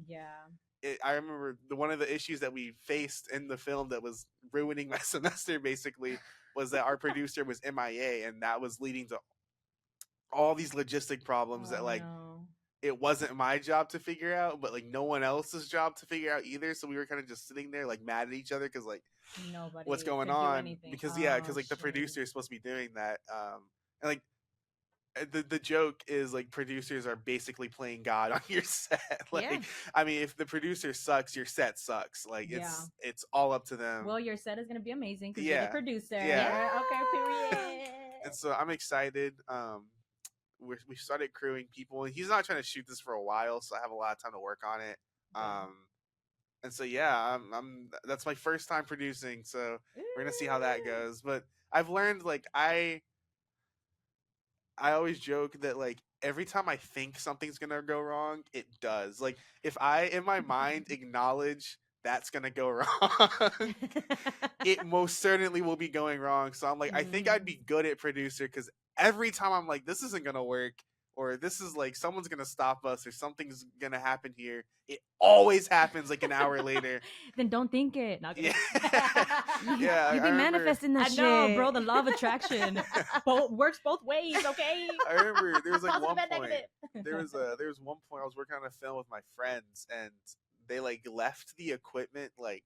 I remember one of the issues that we faced in the film that was ruining my semester basically was that our producer was MIA, and that was leading to all these logistic problems that like it wasn't my job to figure out, but like no one else's job to figure out either. So we were kind of just sitting there like mad at each other because like nobody what's going on? Because because like the producer is supposed to be doing that, and like the joke is like producers are basically playing God on your set. Like, I mean, if the producer sucks, your set sucks. Like, it's all up to them. Well, your set is gonna be amazing because you're the producer. Okay, period. And so I'm excited. We started crewing people, and he's not trying to shoot this for a while, so I have a lot of time to work on it. And so I'm that's my first time producing, so we're gonna see how that goes. But I've learned like I always joke that like every time I think something's gonna go wrong, it does. Like if I in my mind acknowledge that's gonna go wrong, it most certainly will be going wrong. So I'm like, I think I'd be good at producer because every time I'm like, this isn't gonna work, or this is like someone's gonna stop us, or something's gonna happen here, it always happens like an hour later. Then don't think it. Yeah, you be manifesting that shit. I know, bro. The law of attraction works both ways. Okay. I remember there was like one point. There was one point I was working on a film with my friends, and they like left the equipment like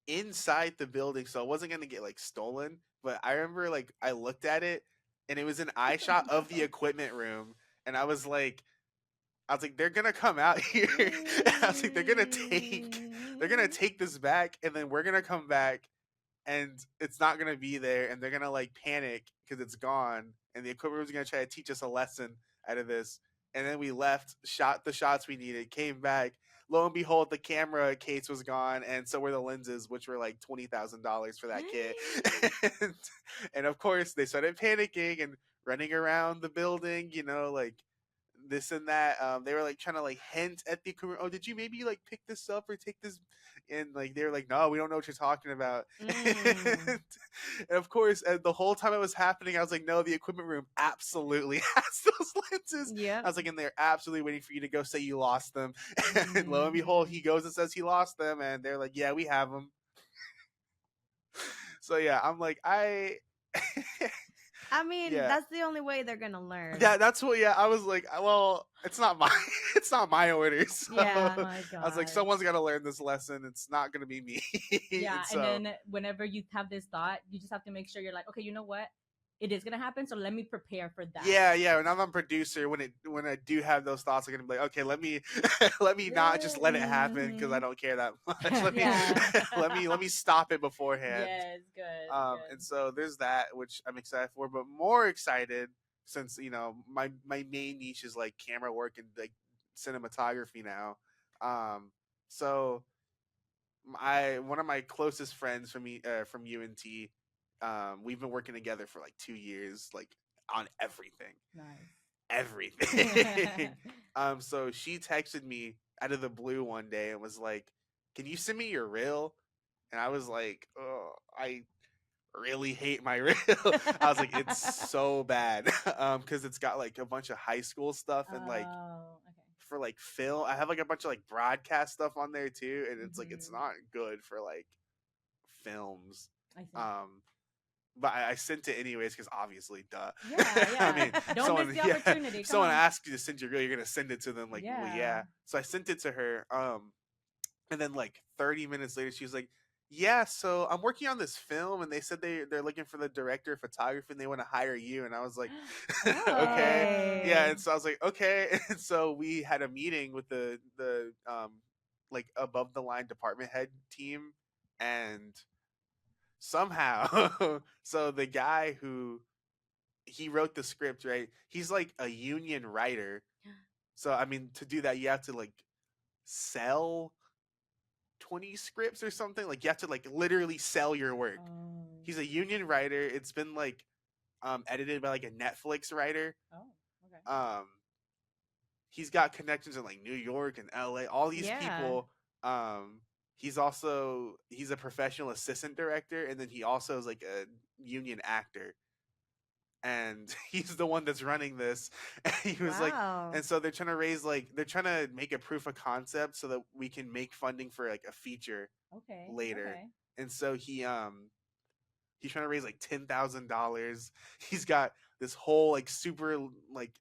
inside the building, so it wasn't gonna get like stolen. But I remember like I looked at it, and it was an eye shot of the equipment room, and I was like, they're gonna come out here. And I was like, they're gonna take this back, and then we're gonna come back, and it's not gonna be there, and they're gonna like panic because it's gone, and the equipment room's gonna try to teach us a lesson out of this. And then we left, shot the shots we needed, came back. Lo and behold, the camera case was gone, and so were the lenses, which were like $20,000 for that kit. And of course, they started panicking and running around the building, you know, like this and that. They were like trying to like hint at the equipment. Oh, did you maybe like pick this up or take this? And like they were like, no, we don't know what you're talking about. And of course, the whole time it was happening, I was like, no, the equipment room absolutely has those lenses. I was like, and they're absolutely waiting for you to go say you lost them. And lo and behold, he goes and says he lost them, and they're like, yeah, we have them. So yeah, I'm like, I mean, that's the only way they're gonna learn. Yeah, that's what. Yeah, I was like, well, it's not my orders. So yeah, my God. I was like, someone's got to learn this lesson. It's not gonna be me. Yeah, so, and then whenever you have this thought, you just have to make sure you're like, okay, you know what? It is gonna happen, so let me prepare for that. Yeah. When I'm a producer, when I do have those thoughts, I'm gonna be like, okay, let me not just let it happen because I don't care that much. Let me stop it beforehand. Yes, good. And so there's that, which I'm excited for, but more excited since my main niche is like camera work and like cinematography now. So one of my closest friends from UNT. We've been working together for like 2 years, like on everything. Nice. Everything. So she texted me out of the blue one day and was like, "Can you send me your reel?" And I was like, "Oh, I really hate my reel." I was like, "It's so bad," because it's got like a bunch of high school stuff and like for like film. I have like a bunch of like broadcast stuff on there too, and it's like it's not good for like films. But I sent it anyways because obviously, duh. Yeah. I mean, don't miss the opportunity. If someone asks you to send your reel, you're gonna send it to them. Like, well, yeah. So I sent it to her. And then like 30 minutes later, she was like, "Yeah, so I'm working on this film, and they said they're looking for the director of photography, and they want to hire you." And I was like, "Okay, yeah." And so I was like, "Okay." And so we had a meeting with the like above the line department head team, and somehow so the guy who he wrote the script, right, he's like a union writer, so I mean to do that you have to like sell 20 scripts or something, like you have to like literally sell your work. He's a union writer. It's been like edited by like a Netflix writer. He's got connections in like New York and LA, all these people. He's a professional assistant director, and then he also is like a union actor. and he's the one that's running this. And he was like, and so they're trying to they're trying to make a proof of concept so that we can make funding for like a feature later. Okay. And so he's trying to raise like $10,000. He's got this whole like super like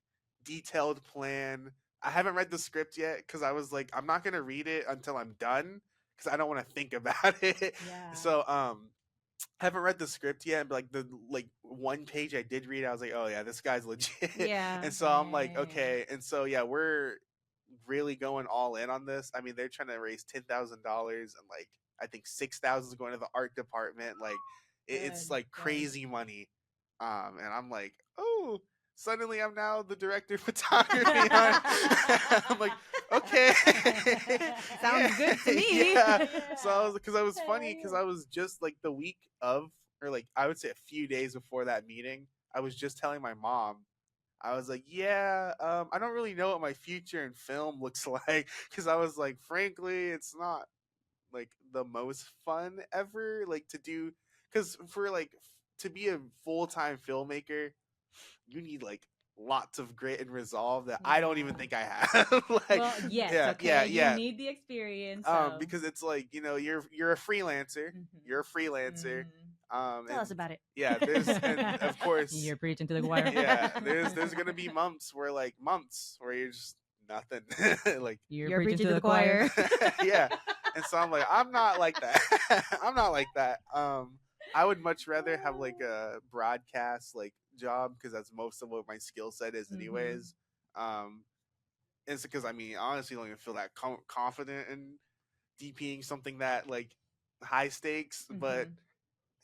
detailed plan. I haven't read the script yet because I was like, I'm not gonna read it until I'm done because I don't want to think about it. Yeah. So I haven't read the script yet, but like the one page I did read, I was like, oh yeah, this guy's legit. Yeah. And so I'm like, okay. And so yeah, we're really going all in on this. I mean, they're trying to raise $10,000 and like I think 6,000 is going to the art department. Like it's like crazy money. And I'm like, oh, suddenly I'm now the director of photography. I'm like, okay. Sounds good to me. Yeah. So I was funny because I was just like the week of, or like I would say a few days before that meeting, I was just telling my mom, I was like, yeah, I don't really know what my future in film looks like because I was like, frankly, it's not like the most fun ever, like to do, because for like to be a full-time filmmaker, you need like lots of grit and resolve that I don't even think I have. Like, well, yes, you need the experience. Because it's like, you know, you're a freelancer. You're a freelancer. Tell us about it. Yeah, and of course you're preaching to the choir. Yeah, there's gonna be months where you're just nothing. Like you're preaching to the choir. Yeah. And so I'm like, I'm not like that. I'm not like that. I would much rather have like a broadcast like job because that's most of what my skill set is anyways. It's because I mean, honestly, I don't even feel that confident in DPing something that like high stakes, but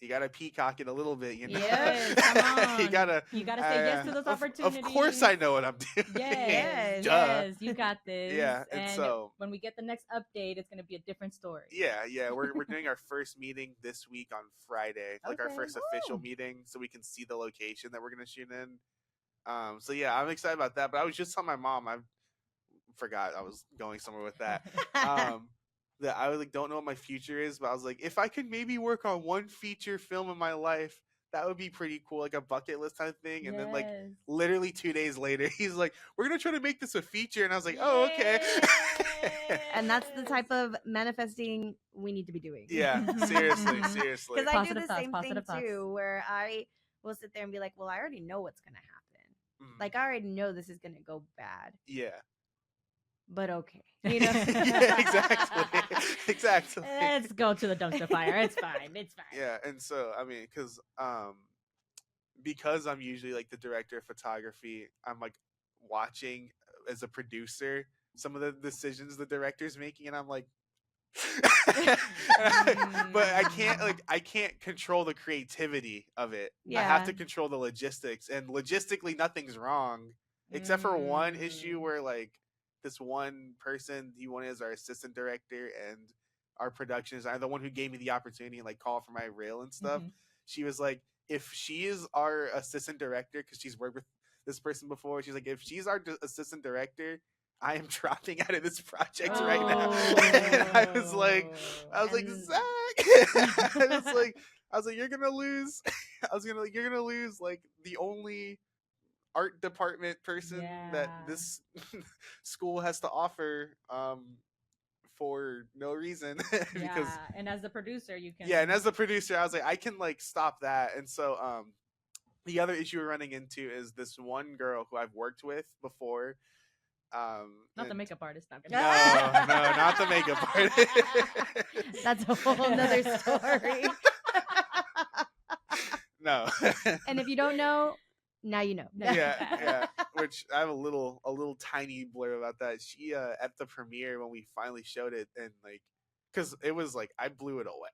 you gotta peacock it a little bit, you know. Yes, come on. you gotta say yes to those opportunities. Of course, I know what I'm doing. Yes, you got this. Yeah, and so when we get the next update, it's gonna be a different story. Yeah, we're doing our first meeting this week on Friday, like our first official meeting, so we can see the location that we're gonna shoot in. So yeah, I'm excited about that. But I was just telling my mom, I forgot I was going somewhere with that. That I like don't know what my future is, but I was like, if I could maybe work on one feature film in my life, that would be pretty cool, like a bucket list type thing. And then like literally 2 days later, he's like, we're gonna try to make this a feature, and I was like, oh, okay. And that's the type of manifesting we need to be doing. Yeah, seriously. Because I do the same thing too, where I will sit there and be like, well, I already know what's gonna happen. Like I already know this is gonna go bad. Yeah. But okay, you know. Yeah, exactly. Let's go to the dumpster fire. It's fine. Yeah, and so I mean, because I'm usually like the director of photography, I'm like watching as a producer some of the decisions the director's making, and I'm like, but I can't control the creativity of it. I have to control the logistics, and logistically nothing's wrong except for one issue where like this one person, he wanted as our assistant director and our production designer, the one who gave me the opportunity and like call for my reel and stuff. She was like, if she is our assistant director, because she's worked with this person before, she's like, if she's our assistant director, I am dropping out of this project right now. And I was like, Zach. I was like, you're gonna lose. You're gonna lose like the only art department person that this school has to offer for no reason. Because and as the producer you can and as the producer I was like, I can like stop that. And so the other issue we're running into is this one girl who I've worked with before, not the makeup artist. No, not the makeup artist. That's a whole nother story. No. And if you don't know, now you know. Yeah. Which I have a little tiny blurb about that. She at the premiere when we finally showed it, and like, because it was like I blew it away,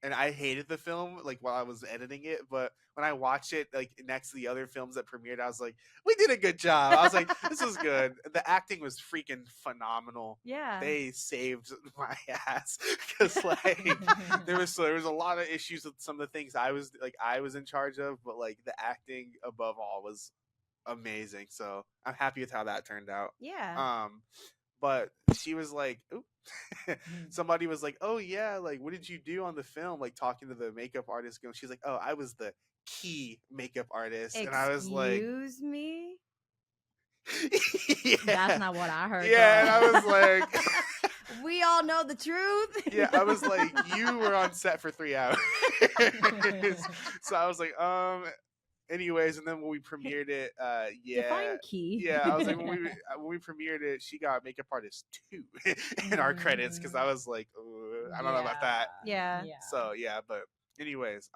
and I hated the film like while I was editing it, but when I watched it like next to the other films that premiered, I was like, we did a good job. I was like, this was good. The acting was freaking phenomenal. Yeah, they saved my ass because like there was a lot of issues with some of the things I was in charge of, but like the acting above all was amazing. So I'm happy with how that turned out. Yeah. But she was like, oop. somebody was like, "Oh yeah, like what did you do on the film?" Like talking to the makeup artist, and she's like, "Oh, I was the key makeup artist," and I was like, "Excuse me." Yeah. That's not what I heard. Yeah, and girl. I was like, we all know the truth. yeah, I was like, you were on set for 3 hours. So I was like, anyways, and then when we premiered it, Define key. yeah, I was like, when we premiered it, she got makeup artist 2 in our credits, because I was like, I don't know about that. Yeah. So yeah, but anyways,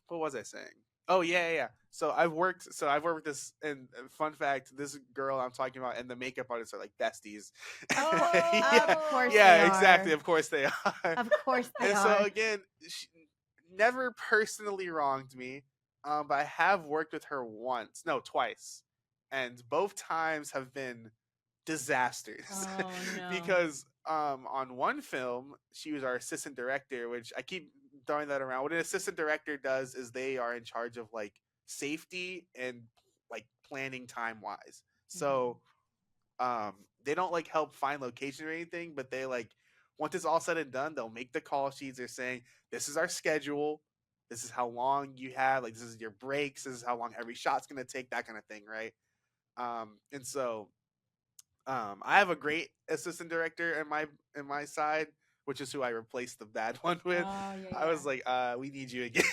what was I saying? Oh yeah. So I've worked with this, and fun fact, this girl I'm talking about and the makeup artists are like besties. Oh, Yeah. Of course Yeah, they exactly. are. Of course they are. Of course they And are. so again, she never personally wronged me, but I have worked with her twice, and both times have been disasters. Oh, no. Because on one film, she was our assistant director, which I keep throwing that around. What an assistant director does is they are in charge of like safety and like planning time wise. So they don't like help find location or anything, but they like, once it's all said and done, they'll make the call sheets. They're saying, this is our schedule, this is how long you have, like this is your breaks, this is how long every shot's gonna take, that kind of thing, right? And so I have a great assistant director in my side, which is who I replaced the bad one with. I was like, we need you again,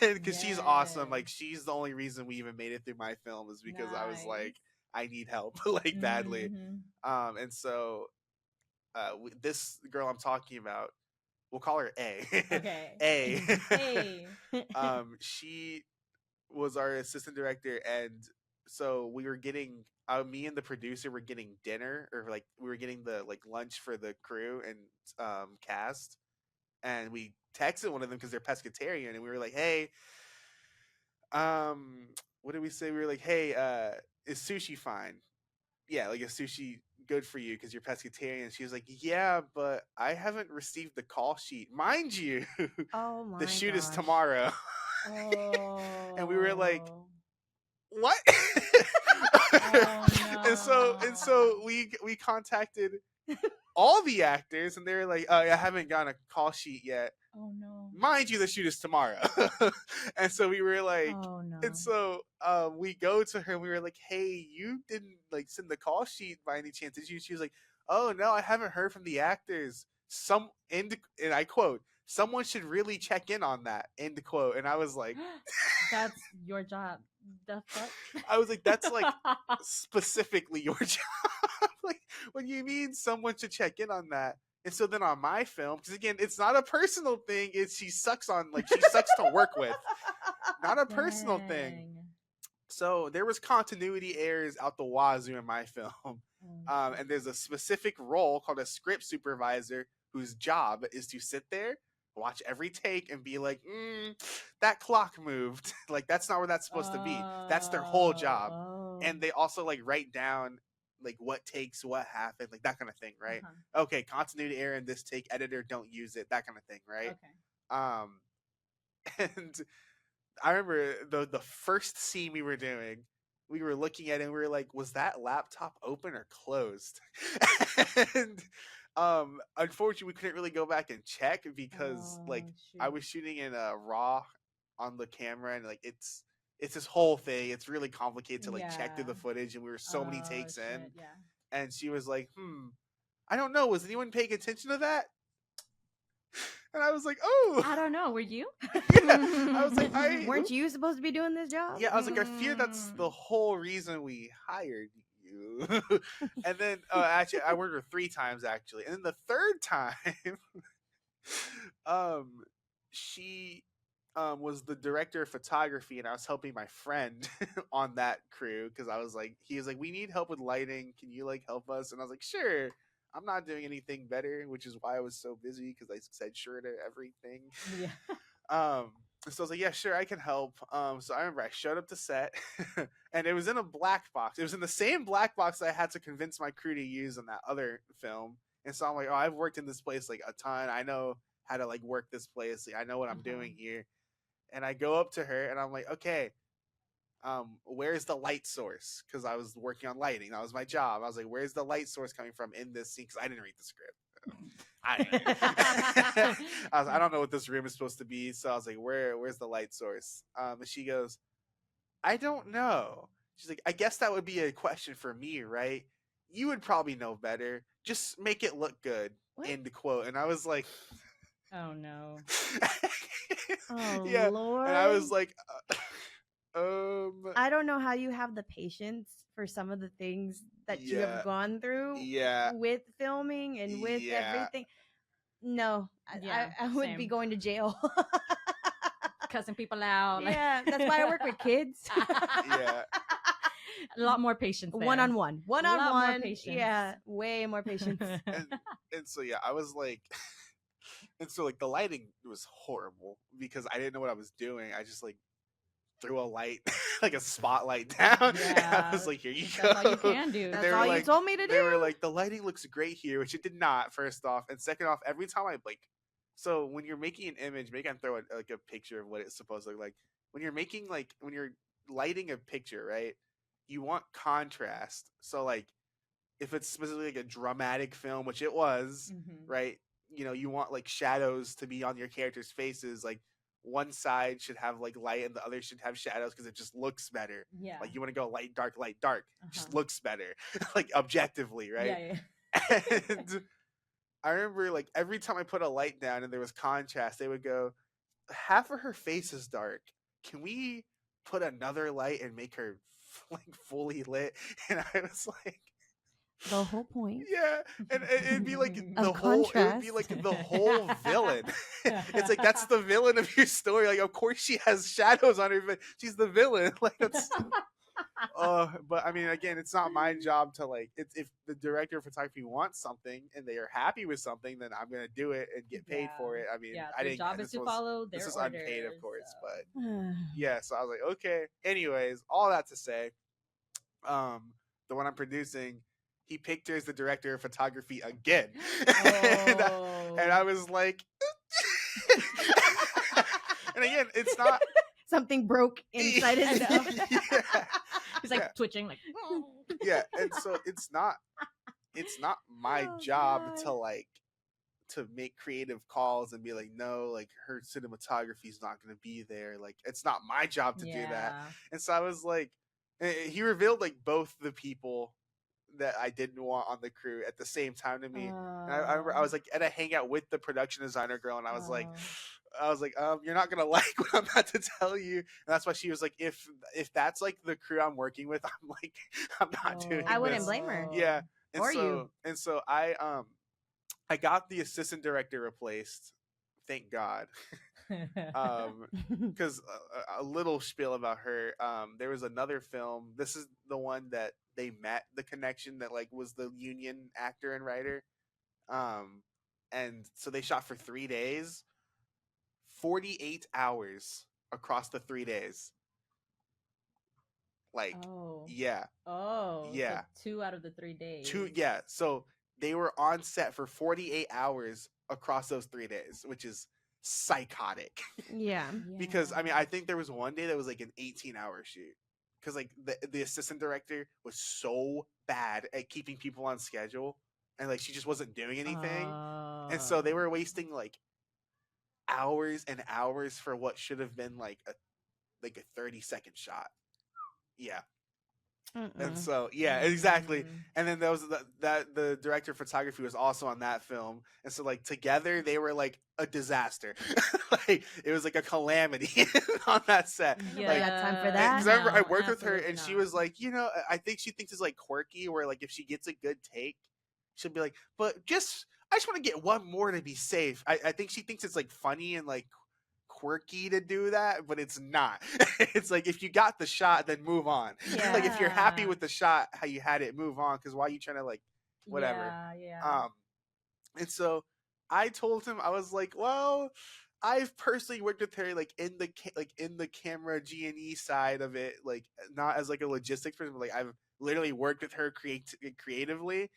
because she's awesome. Like she's the only reason we even made it through my film, is because I was like, I need help like badly. And so this girl I'm talking about, we'll call her A. Okay. A. She was our assistant director, and so we were getting me and the producer were getting dinner, or like we were getting the like lunch for the crew and cast, and we texted one of them because they're pescatarian, and we were like, hey, what did we say? We were like, hey, is sushi fine? Yeah, like, is sushi good for you because you're pescatarian? She was like, yeah, but I haven't received the call sheet, mind you. Oh my the shoot is gosh. tomorrow. Oh. And we were like, what? Oh, no. And so we contacted all the actors, and they were like, I haven't gotten a call sheet yet. Oh no. Mind you, the shoot is tomorrow. And so we were like, Oh no. and so we go to her and we were like, hey, you didn't like send the call sheet by any chance, did you? She was like, oh no, I haven't heard from the actors. And I quote, someone should really check in on that, end quote. And I was like, that's your job. The fuck? I was like, that's like specifically your job. Like, what do you mean someone should check in on that? And so then on my film, because again, it's not a personal thing, it's she sucks to work with. Not a personal thing. So there was continuity errors out the wazoo in my film. And there's a specific role called a script supervisor whose job is to sit there, watch every take, and be like, that clock moved. Like, that's not where that's supposed to be. That's their whole job. And they also like write down like what takes, what happened, like that kind of thing, right? Okay, continuity error in this take, editor, don't use it, that kind of thing, right? And I remember the first scene we were doing, we were looking at it and we were like, was that laptop open or closed? And unfortunately we couldn't really go back and check because I was shooting in a raw on the camera, and like it's this whole thing, it's really complicated to like check through the footage, and we were so many takes in. And she was like, I don't know, was anyone paying attention to that? And I was like, oh, I don't know, were you? Yeah. I was like, weren't you supposed to be doing this job? Yeah, I was like, I fear that's the whole reason we hired you. And then actually I worked her 3 times actually. And then the third time she was the director of photography, and I was helping my friend on that crew because he was like, we need help with lighting, can you like help us? And I was like, sure, I'm not doing anything better, which is why I was so busy, because I said sure to everything. So I was like, yeah, sure, I can help. So I remember I showed up to set and it was in a black box. It was in the same black box I had to convince my crew to use in that other film. And so I'm like, oh, I've worked in this place like a ton, I know how to like work this place, I know what I'm doing here. And I go up to her and I'm like, okay, where's the light source? Because I was working on lighting, that was my job. I was like, where's the light source coming from in this scene? Because I didn't read the script. I don't know what this room is supposed to be. So I was like, where's the light source? And she goes, I don't know. She's like, I guess that would be a question for me, right? You would probably know better. Just make it look good. What? End quote. And I was like, oh no. Oh yeah. Lord. And I was like, I don't know how you have the patience for some of the things that you have gone through with filming and with everything. No, I would be going to jail. Cussing people out. Yeah, that's why I work with kids. Yeah. A lot more patience there. One-on-one. Yeah, way more patience. And so yeah, I was like, and so like the lighting was horrible because I didn't know what I was doing. I just like threw a light, like a spotlight down. Yeah, I was like, here you go. That's all you can do. That's all you told me to do. They were like, the lighting looks great here, which it did not, first off. And second off, every time I like, so when you're making an image, maybe I can throw like a picture of what it's supposed to look like. When you're making like, when you're lighting a picture, right? You want contrast. So like, if it's specifically like a dramatic film, which it was, right? You know, you want like shadows to be on your characters' faces. Like one side should have like light and the other should have shadows because it just looks better. Yeah. Like you want to go light, dark, just looks better, like objectively, right? Yeah. And I remember like every time I put a light down and there was contrast, they would go, half of her face is dark. Can we put another light and make her like fully lit? And I was like, the whole point. Yeah, and it'd be like the whole. Contrast. It would be like the whole villain. It's like that's the villain of your story. Like, of course she has shadows on her, but she's the villain. Like that's. But I mean, again, it's not my job to like. It's if the director of photography wants something and they are happy with something, then I'm gonna do it and get paid for it. I mean, I didn't. Job is to follow their orders. This is unpaid, of course, but yeah. So I was like, okay. Anyways, all that to say, the one I'm producing. He picked her as the director of photography again. And I was like, and again, it's not something broke inside his mouth. Yeah. He's like twitching, like yeah. And so it's not my job to make creative calls and be like, no, like her cinematography is not going to be there. Like it's not my job to do that. And so I was like, he revealed like both the people that I didn't want on the crew at the same time to me. And I remember I was like at a hangout with the production designer girl, and I was like, you're not gonna like what I'm about to tell you. And that's why she was like, if that's like the crew I'm working with, I'm not doing. I wouldn't blame her. Yeah, and or so, you. And so I got the assistant director replaced. Thank God. Because a little spiel about her. There was another film. This is the one that they met, the connection that like was the union actor and writer. And so they shot for 3 days, 48 hours across the 3 days. Like, yeah. Oh, yeah. So 2 out of the 3 days. So they were on set for 48 hours across those 3 days, which is psychotic. Yeah. Because I mean, I think there was one day that was like an 18-hour shoot. Because like the assistant director was so bad at keeping people on schedule, and like she just wasn't doing anything, and so they were wasting like hours and hours for what should have been like a 30-second shot. Yeah. And so exactly. And then there was that the director of photography was also on that film, and so like together they were like a disaster. Like it was like a calamity on that set. Like got time for that. Because I remember I worked with her, and she was like, I think she thinks it's like quirky, where like if she gets a good take, she'll be like, but I just want to get one more to be safe. I think she thinks it's like funny and like quirky to do that, but it's not. It's like if you got the shot, then move on. Like if you're happy with the shot how you had it, move on, because why are you trying to like whatever. And so I told him, I was like, well, I've personally worked with her like in the camera G&E side of it, like not as like a logistics person, but like I've literally worked with her creatively,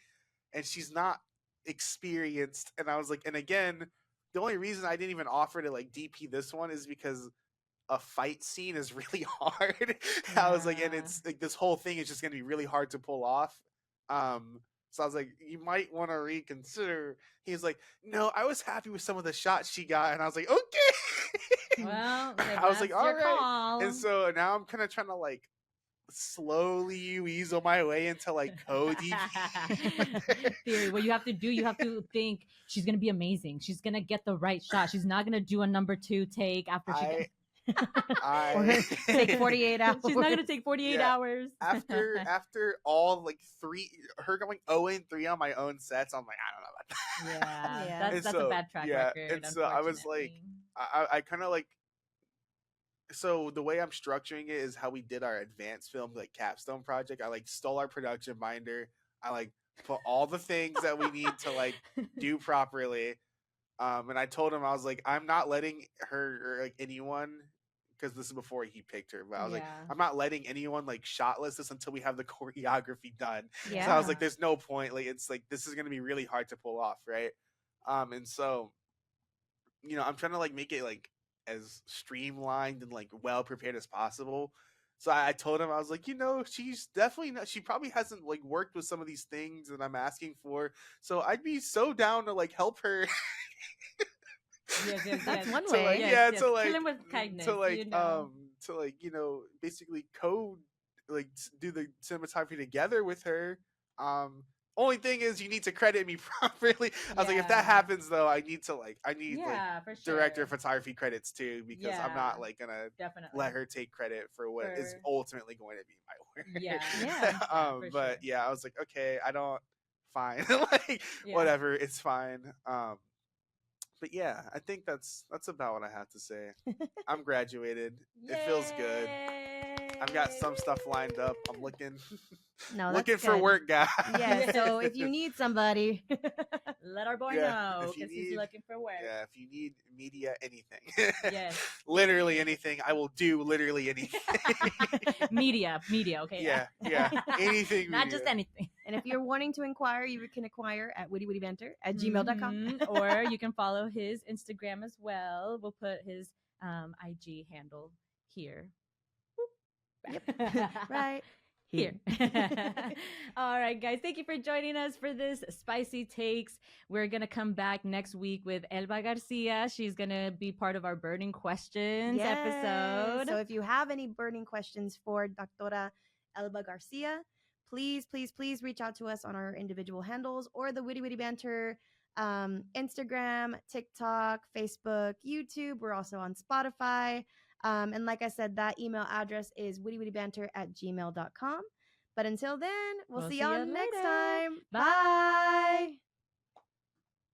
and she's not experienced. And I was like, and again, the only reason I didn't even offer to like DP this one is because a fight scene is really hard. I was like, and it's like this whole thing is just gonna be really hard to pull off. So I was like, you might want to reconsider. He's like, no, I was happy with some of the shots she got. And I was like, okay. Well, I was like, all right. call. And so now I'm kind of trying to like slowly weasel my way into like co-DP. Theory. What you have to do, you have to think she's gonna be amazing. She's gonna get the right shot. She's not gonna do a number 2 take after she gets. Or take 48 hours. She's not gonna take 48 hours. After all like her going 0-3 on my own sets, I'm like, I don't know about that. Yeah. That's a bad track record. And so I was like, I kind of like, so the way I'm structuring it is how we did our advanced film like capstone project. I like stole our production binder. I like put all the things that we need to like do properly. And I told him, I was like, I'm not letting her or like anyone, because this is before he picked her, but I was like, I'm not letting anyone like shot list this until we have the choreography done. So I was like, there's no point. Like, it's like, this is going to be really hard to pull off. Right. And so, you know, I'm trying to like make it like as streamlined and like well prepared as possible. So I told him, I was like, you know, she's definitely not, she probably hasn't like worked with some of these things that I'm asking for. So I'd be so down to like help her. Yes. That's one to way. like, to like, kill him with kindness, to like, to like, you know, basically like do the cinematography together with her. Only thing is, you need to credit me properly. I was like, if that happens, though, I need like for sure. director of photography credits too, because I'm not like gonna let her take credit for what is ultimately going to be my work. But sure. I was like, okay, I don't, fine, like whatever, it's fine. But yeah, I think that's about what I have to say. I'm graduated. It feels good. I've got some stuff lined up. I'm looking for work, guys. Yeah, so if you need somebody, let our boy know, because he's looking for work. Yeah, if you need media, anything. Yes. Literally anything. I will do literally anything. media, okay. Yeah. Anything. Not just anything. And if you're wanting to inquire, you can inquire at wittybanter@gmail.com. Or you can follow his Instagram as well. We'll put his IG handle here. Yep. Right here. All right, guys. Thank you for joining us for this Spicy Takes. We're going to come back next week with Elba Garcia. She's going to be part of our Burning Questions episode. So if you have any burning questions for Doctora Elba Garcia, please reach out to us on our individual handles or the Witty Banter Instagram, TikTok, Facebook, YouTube. We're also on Spotify. And like I said, that email address is wittybanter@gmail.com. But until then, we'll see y'all next time. Bye.